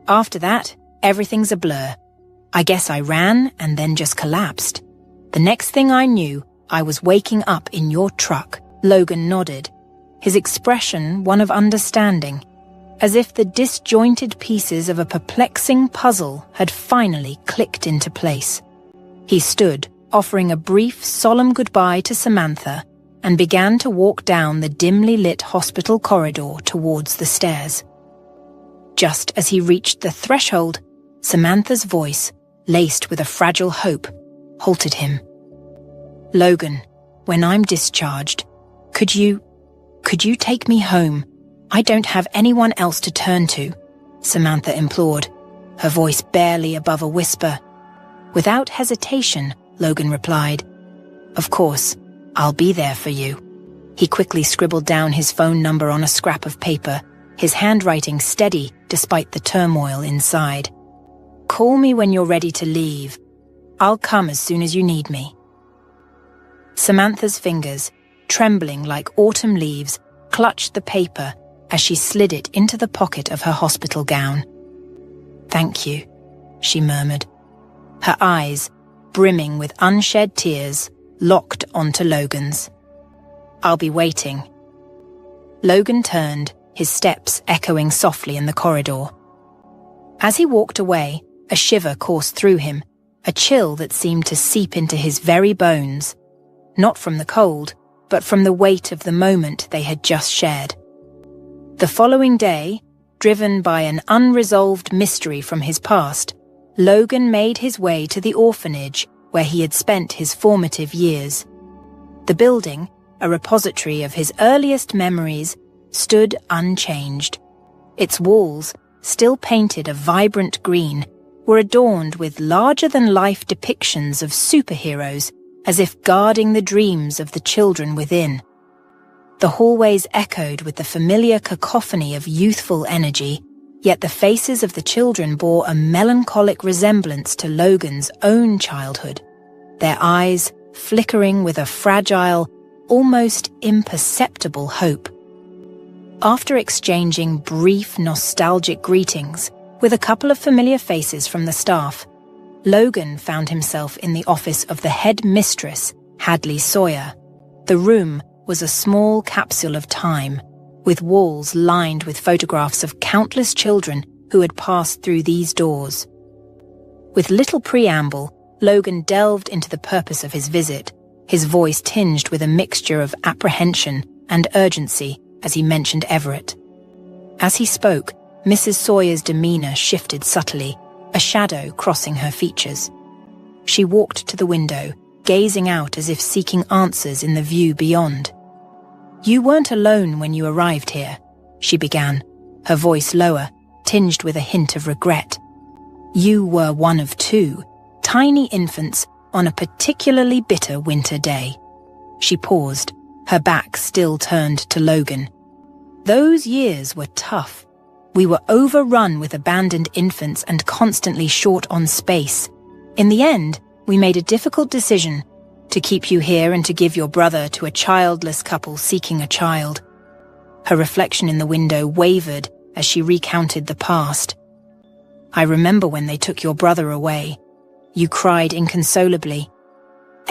After that, everything's a blur. I guess I ran and then just collapsed. The next thing I knew, I was waking up in your truck." Logan nodded, his expression one of understanding, as if the disjointed pieces of a perplexing puzzle had finally clicked into place. He stood, offering a brief, solemn goodbye to Samantha, and began to walk down the dimly lit hospital corridor towards the stairs. Just as he reached the threshold, Samantha's voice, laced with a fragile hope, halted him. "Logan, when I'm discharged, could you take me home? I don't have anyone else to turn to," Samantha implored, her voice barely above a whisper. Without hesitation, Logan replied, "Of course, I'll be there for you." He quickly scribbled down his phone number on a scrap of paper, his handwriting steady despite the turmoil inside. "Call me when you're ready to leave. I'll come as soon as you need me." Samantha's fingers, trembling like autumn leaves, clutched the paper as she slid it into the pocket of her hospital gown. "Thank you," she murmured, her eyes, brimming with unshed tears, locked onto Logan's. "I'll be waiting." Logan turned, his steps echoing softly in the corridor. As he walked away, a shiver coursed through him, a chill that seemed to seep into his very bones, not from the cold, but from the weight of the moment they had just shared. The following day, driven by an unresolved mystery from his past, Logan made his way to the orphanage where he had spent his formative years. The building, a repository of his earliest memories, stood unchanged. Its walls, still painted a vibrant green, were adorned with larger-than-life depictions of superheroes, as if guarding the dreams of the children within. The hallways echoed with the familiar cacophony of youthful energy, yet the faces of the children bore a melancholic resemblance to Logan's own childhood, their eyes flickering with a fragile, almost imperceptible hope. After exchanging brief, nostalgic greetings with a couple of familiar faces from the staff, Logan found himself in the office of the head mistress, Hadley Sawyer. The room was a small capsule of time, with walls lined with photographs of countless children who had passed through these doors. With little preamble, Logan delved into the purpose of his visit, his voice tinged with a mixture of apprehension and urgency as he mentioned Everett. As he spoke, Mrs. Sawyer's demeanor shifted subtly, a shadow crossing her features. She walked to the window, gazing out as if seeking answers in the view beyond. "You weren't alone when you arrived here," she began, her voice lower, tinged with a hint of regret. "You were one of two, tiny infants on a particularly bitter winter day." She paused, her back still turned to Logan. "Those years were tough. We were overrun with abandoned infants and constantly short on space. In the end, we made a difficult decision to keep you here and to give your brother to a childless couple seeking a child." Her reflection in the window wavered as she recounted the past. "I remember when they took your brother away. You cried inconsolably.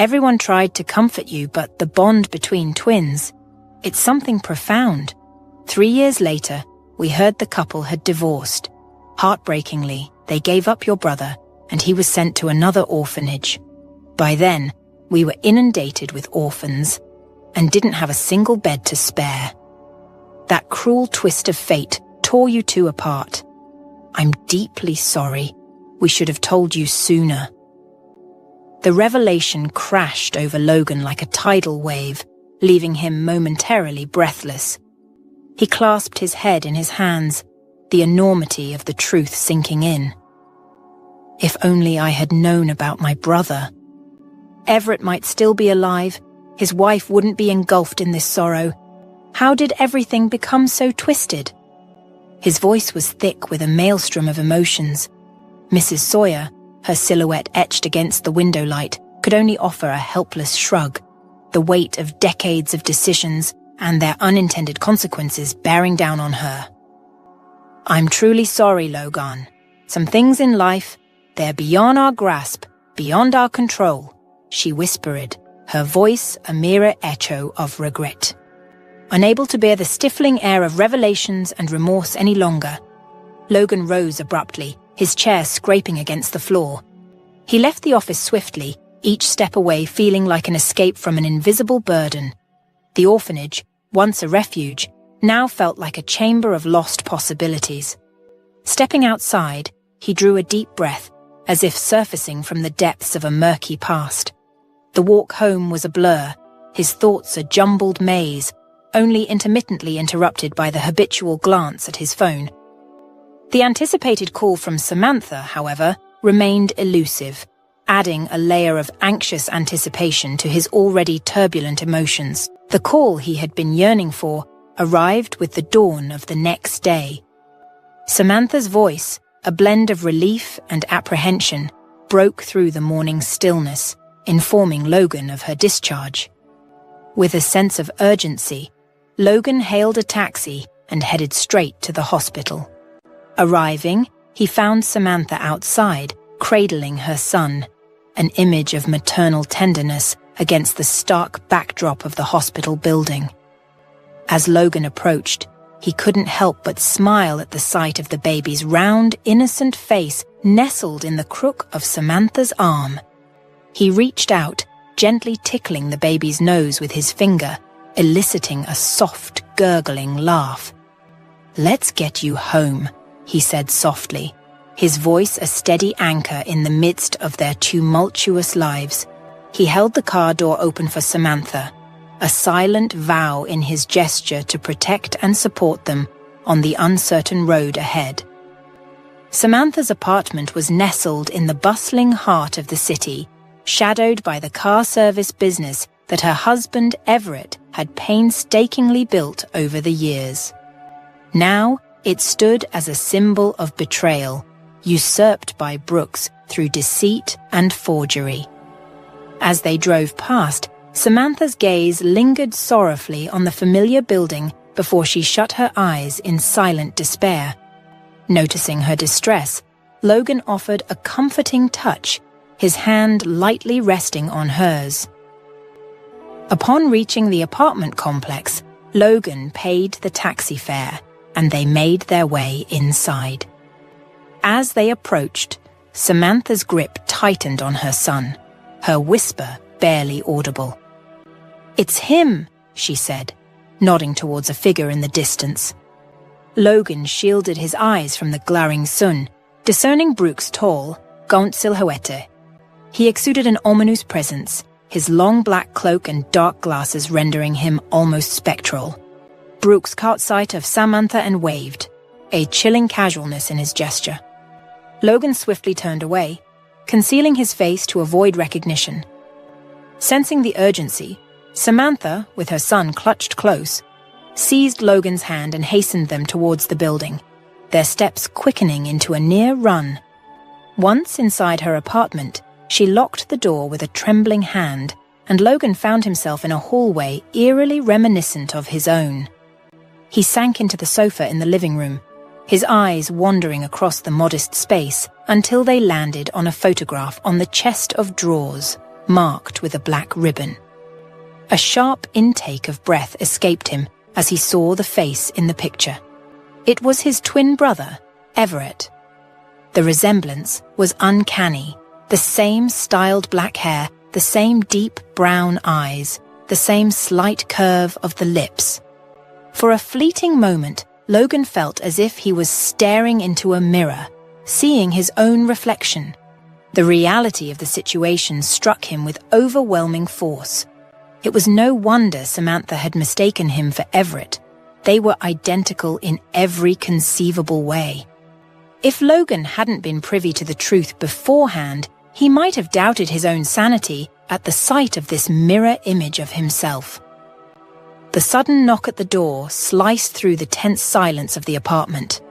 Everyone tried to comfort you, but the bond between twins, it's something profound. 3 years later, we heard the couple had divorced. Heartbreakingly, they gave up your brother, and he was sent to another orphanage. By then, we were inundated with orphans and didn't have a single bed to spare. That cruel twist of fate tore you two apart. I'm deeply sorry. We should have told you sooner." The revelation crashed over Logan like a tidal wave, leaving him momentarily breathless. He clasped his head in his hands, the enormity of the truth sinking in. "If only I had known about my brother. Everett might still be alive. His wife wouldn't be engulfed in this sorrow. How did everything become so twisted?" His voice was thick with a maelstrom of emotions. Mrs. Sawyer, her silhouette etched against the window light, could only offer a helpless shrug, the weight of decades of decisions and their unintended consequences bearing down on her. "I'm truly sorry, Logan. Some things in life, they're beyond our grasp, beyond our control," she whispered, her voice a mirror echo of regret. Unable to bear the stifling air of revelations and remorse any longer, Logan rose abruptly, his chair scraping against the floor. He left the office swiftly, each step away feeling like an escape from an invisible burden. The orphanage, once a refuge, now felt like a chamber of lost possibilities. Stepping outside, he drew a deep breath, as if surfacing from the depths of a murky past. The walk home was a blur, his thoughts a jumbled maze, only intermittently interrupted by the habitual glance at his phone. The anticipated call from Samantha, however, remained elusive, adding a layer of anxious anticipation to his already turbulent emotions. The call he had been yearning for arrived with the dawn of the next day. Samantha's voice, a blend of relief and apprehension, broke through the morning stillness, informing Logan of her discharge. With a sense of urgency, Logan hailed a taxi and headed straight to the hospital. Arriving, he found Samantha outside, cradling her son, an image of maternal tenderness against the stark backdrop of the hospital building. As Logan approached, he couldn't help but smile at the sight of the baby's round, innocent face nestled in the crook of Samantha's arm. He reached out, gently tickling the baby's nose with his finger, eliciting a soft, gurgling laugh. "Let's get you home," he said softly, his voice a steady anchor in the midst of their tumultuous lives. He held the car door open for Samantha, a silent vow in his gesture to protect and support them on the uncertain road ahead. Samantha's apartment was nestled in the bustling heart of the city, shadowed by the car service business that her husband Everett had painstakingly built over the years. Now, it stood as a symbol of betrayal, usurped by Brooks through deceit and forgery. As they drove past, Samantha's gaze lingered sorrowfully on the familiar building before she shut her eyes in silent despair. Noticing her distress, Logan offered a comforting touch, his hand lightly resting on hers. Upon reaching the apartment complex, Logan paid the taxi fare, and they made their way inside. As they approached, Samantha's grip tightened on her son, her whisper barely audible. "It's him," she said, nodding towards a figure in the distance. Logan shielded his eyes from the glaring sun, discerning Brooks' tall, gaunt silhouette. He exuded an ominous presence, his long black cloak and dark glasses rendering him almost spectral. Brooks caught sight of Samantha and waved, a chilling casualness in his gesture. Logan swiftly turned away, concealing his face to avoid recognition. Sensing the urgency, Samantha, with her son clutched close, seized Logan's hand and hastened them towards the building, their steps quickening into a near run. Once inside her apartment, she locked the door with a trembling hand, and Logan found himself in a hallway eerily reminiscent of his own. He sank into the sofa in the living room, his eyes wandering across the modest space until they landed on a photograph on the chest of drawers, marked with a black ribbon. A sharp intake of breath escaped him as he saw the face in the picture. It was his twin brother, Everett. The resemblance was uncanny. The same styled black hair, the same deep brown eyes, the same slight curve of the lips. For a fleeting moment, Logan felt as if he was staring into a mirror, seeing his own reflection. The reality of the situation struck him with overwhelming force. It was no wonder Samantha had mistaken him for Everett. They were identical in every conceivable way. If Logan hadn't been privy to the truth beforehand, he might have doubted his own sanity at the sight of this mirror image of himself. The sudden knock at the door sliced through the tense silence of the apartment.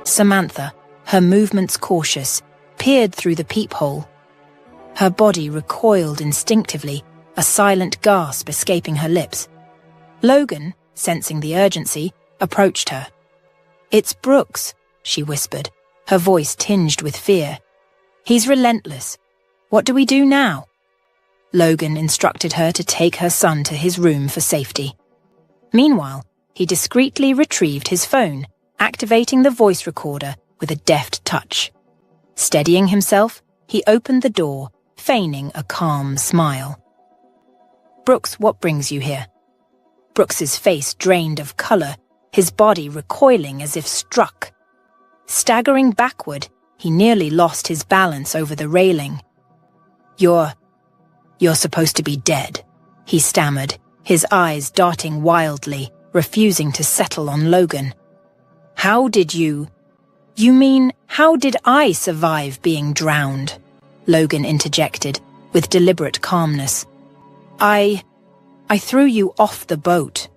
Samantha, her movements cautious, peered through the peephole. Her body recoiled instinctively, a silent gasp escaping her lips. Logan, sensing the urgency, approached her. "It's Brooks," she whispered, her voice tinged with fear. "He's relentless. What do we do now?" Logan instructed her to take her son to his room for safety. Meanwhile, he discreetly retrieved his phone, activating the voice recorder with a deft touch. Steadying himself, he opened the door, feigning a calm smile. "Brooks, what brings you here?" Brooks's face drained of color, his body recoiling as if struck. Staggering backward, he nearly lost his balance over the railing. You're supposed to be dead," he stammered, his eyes darting wildly, refusing to settle on Logan. "How did you mean, how did I survive being drowned?" Logan interjected, with deliberate calmness. I threw you off the boat,"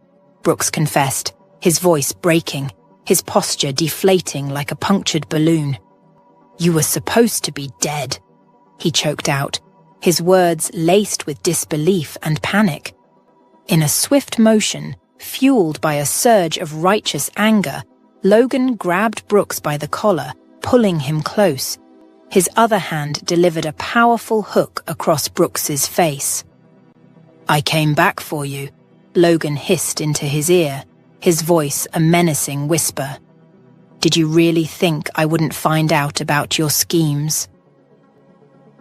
Brooks confessed, his voice breaking, his posture deflating like a punctured balloon. "You were supposed to be dead," he choked out, his words laced with disbelief and panic. In a swift motion, fueled by a surge of righteous anger, Logan grabbed Brooks by the collar, pulling him close. His other hand delivered a powerful hook across Brooks's face. "I came back for you," Logan hissed into his ear, his voice a menacing whisper. "Did you really think I wouldn't find out about your schemes?"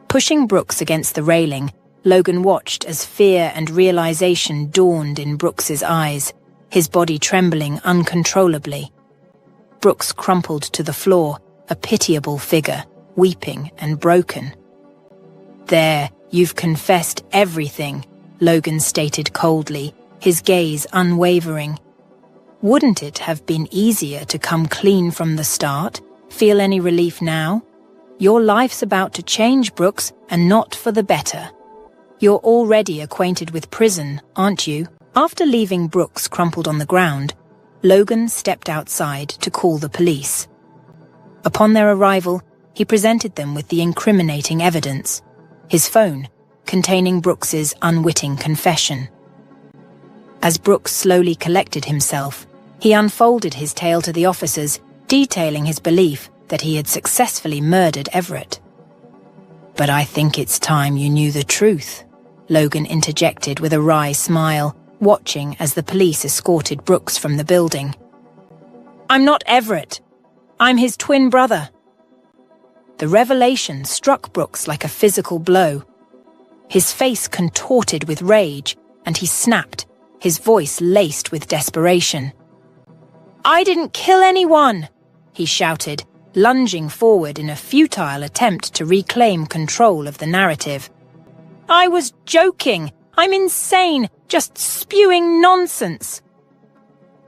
Pushing Brooks against the railing, Logan watched as fear and realization dawned in Brooks's eyes, his body trembling uncontrollably. Brooks crumpled to the floor, a pitiable figure, weeping and broken. "There, you've confessed everything," Logan stated coldly, his gaze unwavering. "Wouldn't it have been easier to come clean from the start? Feel any relief now? Your life's about to change, Brooks, and not for the better. You're already acquainted with prison, aren't you?" After leaving Brooks crumpled on the ground, Logan stepped outside to call the police. Upon their arrival, he presented them with the incriminating evidence, his phone, containing Brooks's unwitting confession. As Brooks slowly collected himself, he unfolded his tale to the officers, detailing his belief that he had successfully murdered Everett. "But I think it's time you knew the truth," Logan interjected with a wry smile, watching as the police escorted Brooks from the building. "I'm not Everett. I'm his twin brother." The revelation struck Brooks like a physical blow. His face contorted with rage, and he snapped, his voice laced with desperation. "I didn't kill anyone!" he shouted, lunging forward in a futile attempt to reclaim control of the narrative. I was joking. I'm insane, just spewing nonsense."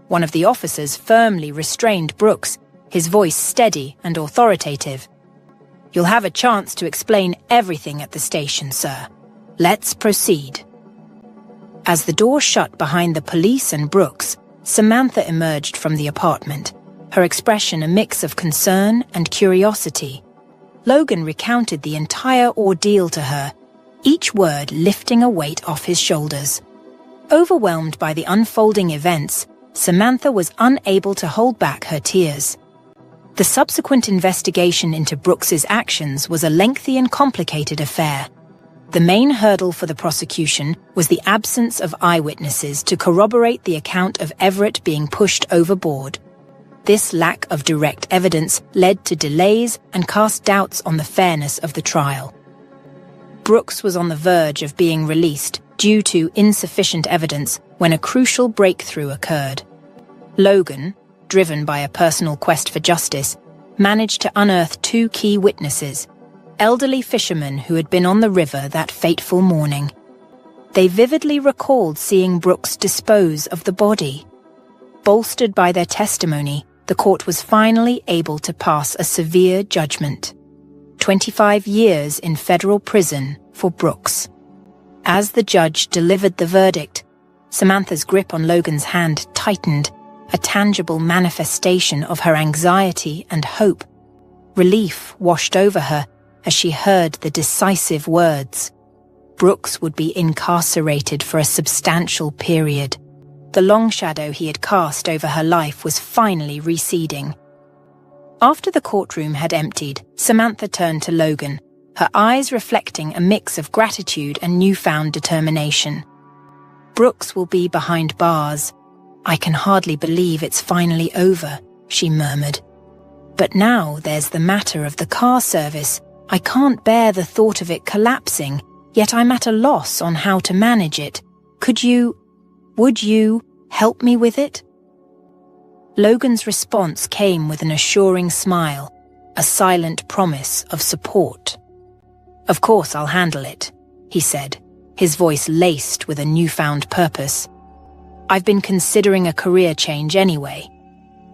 One of the officers firmly restrained Brooks, his voice steady and authoritative. "You'll have a chance to explain everything at the station, sir. Let's proceed." As the door shut behind the police and Brooks, Samantha emerged from the apartment, her expression a mix of concern and curiosity. Logan recounted the entire ordeal to her, each word lifting a weight off his shoulders. Overwhelmed by the unfolding events, Samantha was unable to hold back her tears. The subsequent investigation into Brooks's actions was a lengthy and complicated affair. The main hurdle for the prosecution was the absence of eyewitnesses to corroborate the account of Everett being pushed overboard. This lack of direct evidence led to delays and cast doubts on the fairness of the trial. Brooks was on the verge of being released due to insufficient evidence when a crucial breakthrough occurred. Logan, driven by a personal quest for justice, managed to unearth two key witnesses, elderly fishermen who had been on the river that fateful morning. They vividly recalled seeing Brooks dispose of the body. Bolstered by their testimony, the court was finally able to pass a severe judgment: 25 years in federal prison for Brooks. As the judge delivered the verdict, Samantha's grip on Logan's hand tightened, a tangible manifestation of her anxiety and hope. Relief washed over her as she heard the decisive words. Brooks would be incarcerated for a substantial period. The long shadow he had cast over her life was finally receding. After the courtroom had emptied, Samantha turned to Logan, her eyes reflecting a mix of gratitude and newfound determination. "Brooks will be behind bars. I can hardly believe it's finally over," she murmured. "But now there's the matter of the car service. I can't bear the thought of it collapsing, yet I'm at a loss on how to manage it. Would you help me with it?" Logan's response came with an assuring smile, a silent promise of support. "Of course I'll handle it," he said, his voice laced with a newfound purpose. "I've been considering a career change anyway.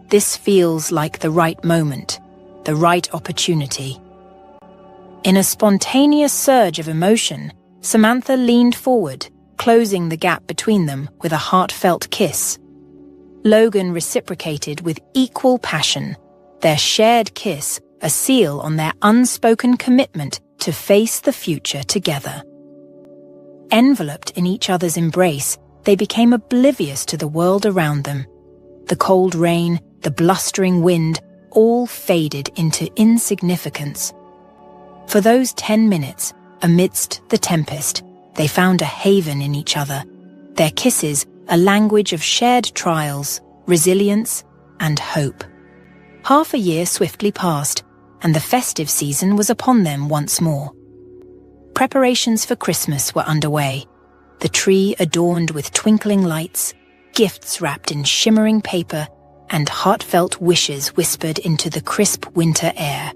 This feels like the right moment, the right opportunity." In a spontaneous surge of emotion, Samantha leaned forward, closing the gap between them with a heartfelt kiss. Logan reciprocated with equal passion, their shared kiss a seal on their unspoken commitment to face the future together. Enveloped in each other's embrace, they became oblivious to the world around them. The cold rain, the blustering wind, all faded into insignificance. For those 10 minutes, amidst the tempest, they found a haven in each other, their kisses a language of shared trials, resilience, and hope. Half a year swiftly passed, and the festive season was upon them once more. Preparations for Christmas were underway, the tree adorned with twinkling lights, gifts wrapped in shimmering paper, and heartfelt wishes whispered into the crisp winter air.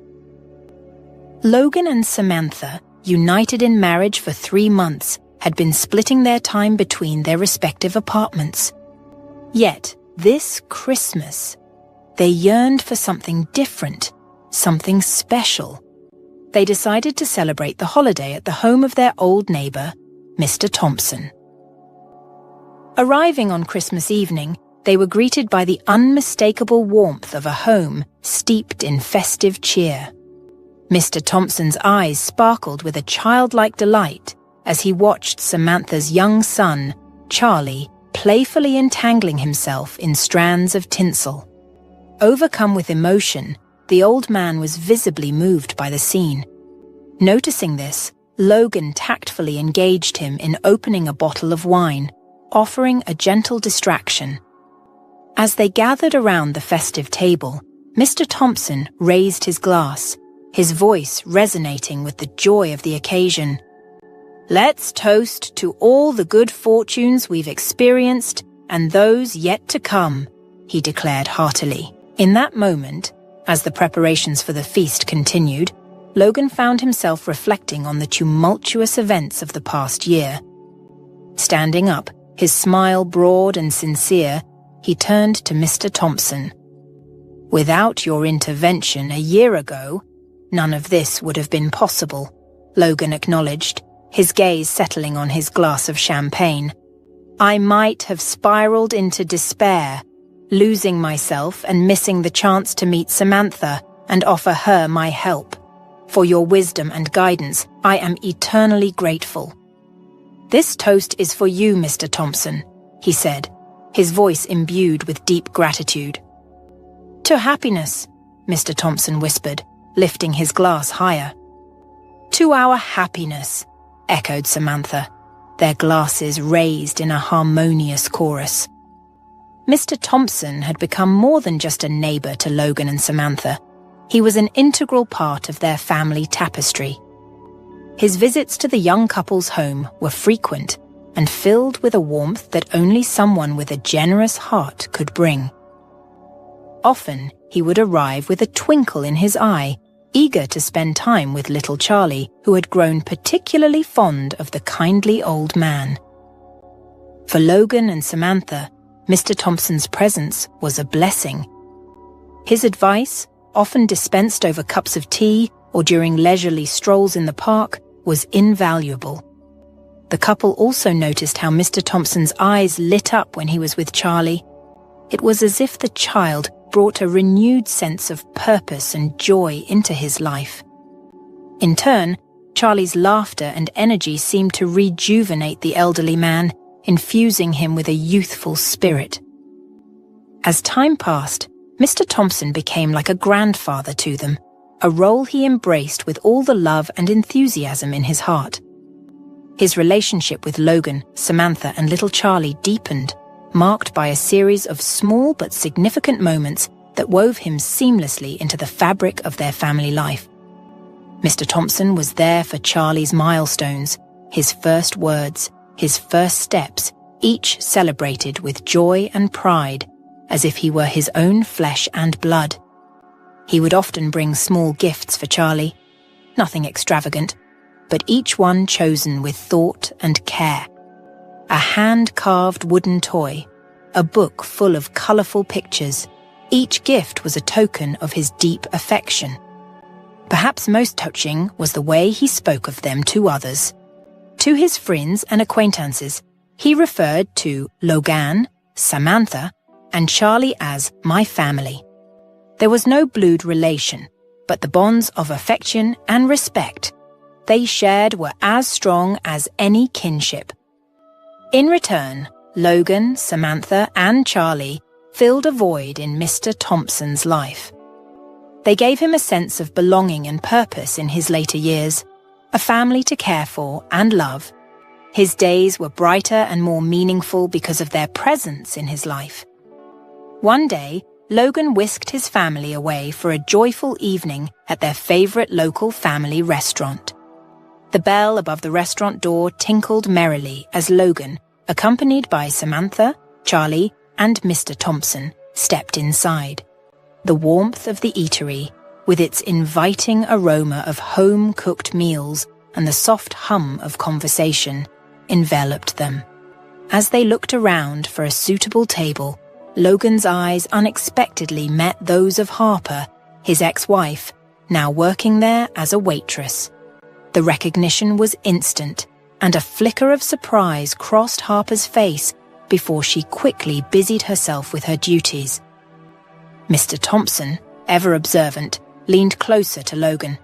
Logan and Samantha, united in marriage for 3 months, had been splitting their time between their respective apartments. Yet, this Christmas, they yearned for something different, something special. They decided to celebrate the holiday at the home of their old neighbor, Mr. Thompson. Arriving on Christmas evening, they were greeted by the unmistakable warmth of a home steeped in festive cheer. Mr. Thompson's eyes sparkled with a childlike delight as he watched Samantha's young son, Charlie, playfully entangling himself in strands of tinsel. Overcome with emotion, the old man was visibly moved by the scene. Noticing this, Logan tactfully engaged him in opening a bottle of wine, offering a gentle distraction. As they gathered around the festive table, Mr. Thompson raised his glass, his voice resonating with the joy of the occasion. "Let's toast to all the good fortunes we've experienced and those yet to come," he declared heartily. In that moment, as the preparations for the feast continued, Logan found himself reflecting on the tumultuous events of the past year. Standing up, his smile broad and sincere, he turned to Mr. Thompson. "Without your intervention a year ago, none of this would have been possible," Logan acknowledged, his gaze settling on his glass of champagne. "I might have spiraled into despair, losing myself and missing the chance to meet Samantha and offer her my help. For your wisdom and guidance, I am eternally grateful." "This toast is for you, Mr. Thompson," he said, his voice imbued with deep gratitude. "To happiness," Mr. Thompson whispered, lifting his glass higher. "To our happiness," echoed Samantha, their glasses raised in a harmonious chorus. Mr. Thompson had become more than just a neighbor to Logan and Samantha. He was an integral part of their family tapestry. His visits to the young couple's home were frequent and filled with a warmth that only someone with a generous heart could bring. Often, he would arrive with a twinkle in his eye, eager to spend time with little Charlie, who had grown particularly fond of the kindly old man. For Logan and Samantha, Mr. Thompson's presence was a blessing. His advice, often dispensed over cups of tea or during leisurely strolls in the park, was invaluable. The couple also noticed how Mr. Thompson's eyes lit up when he was with Charlie. It was as if the child brought a renewed sense of purpose and joy into his life. In turn, Charlie's laughter and energy seemed to rejuvenate the elderly man, infusing him with a youthful spirit. As time passed, Mr. Thompson became like a grandfather to them, a role he embraced with all the love and enthusiasm in his heart. His relationship with Logan, Samantha, and little Charlie deepened, marked by a series of small but significant moments that wove him seamlessly into the fabric of their family life. Mr. Thompson was there for Charlie's milestones, his first words, his first steps, each celebrated with joy and pride, as if he were his own flesh and blood. He would often bring small gifts for Charlie, nothing extravagant, but each one chosen with thought and care. A hand-carved wooden toy, a book full of colourful pictures. Each gift was a token of his deep affection. Perhaps most touching was the way he spoke of them to others. To his friends and acquaintances, he referred to Logan, Samantha, and Charlie as my family. There was no blood relation, but the bonds of affection and respect they shared were as strong as any kinship. In return, Logan, Samantha, and Charlie filled a void in Mr. Thompson's life. They gave him a sense of belonging and purpose in his later years, a family to care for and love. His days were brighter and more meaningful because of their presence in his life. One day, Logan whisked his family away for a joyful evening at their favorite local family restaurant. The bell above the restaurant door tinkled merrily as Logan, accompanied by Samantha, Charlie, and Mr. Thompson, stepped inside. The warmth of the eatery, with its inviting aroma of home-cooked meals and the soft hum of conversation, enveloped them. As they looked around for a suitable table, Logan's eyes unexpectedly met those of Harper, his ex-wife, now working there as a waitress. The recognition was instant, and a flicker of surprise crossed Harper's face before she quickly busied herself with her duties. Mr. Thompson, ever observant, leaned closer to Logan.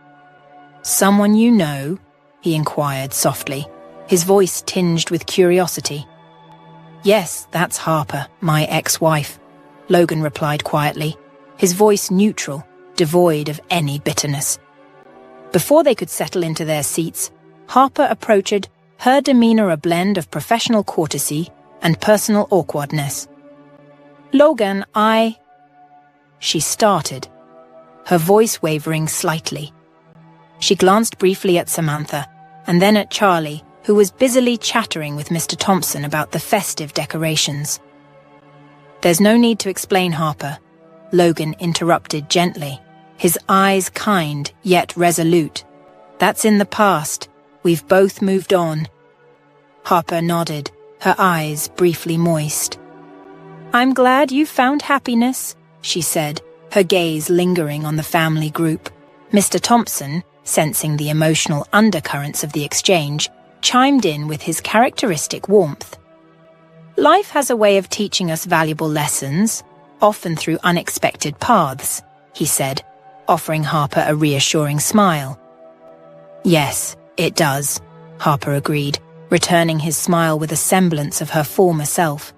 "Someone you know?" he inquired softly, his voice tinged with curiosity. "Yes, that's Harper, my ex-wife," Logan replied quietly, his voice neutral, devoid of any bitterness. Before they could settle into their seats, Harper approached, her demeanor a blend of professional courtesy and personal awkwardness. "Logan, She started, her voice wavering slightly. She glanced briefly at Samantha, and then at Charlie, who was busily chattering with Mr. Thompson about the festive decorations. "There's no need to explain, Harper," Logan interrupted gently, his eyes kind yet resolute. "That's in the past. We've both moved on." Harper nodded, her eyes briefly moist. "I'm glad you found happiness," she said, her gaze lingering on the family group. Mr. Thompson, sensing the emotional undercurrents of the exchange, chimed in with his characteristic warmth. "Life has a way of teaching us valuable lessons, often through unexpected paths," he said, offering Harper a reassuring smile. "Yes, it does," Harper agreed, returning his smile with a semblance of her former self.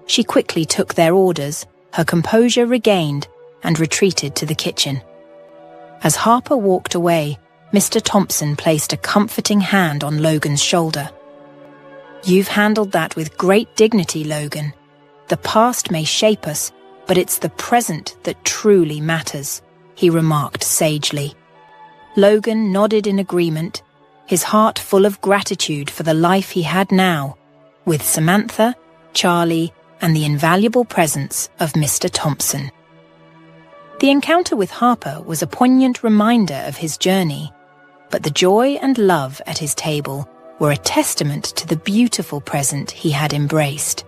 She quickly took their orders, her composure regained, and retreated to the kitchen. As Harper walked away, Mr. Thompson placed a comforting hand on Logan's shoulder. "You've handled that with great dignity, Logan. The past may shape us, but it's the present that truly matters," he remarked sagely. Logan nodded in agreement, his heart full of gratitude for the life he had now, with Samantha, Charlie, and the invaluable presence of Mr. Thompson. The encounter with Harper was a poignant reminder of his journey, but the joy and love at his table were a testament to the beautiful present he had embraced.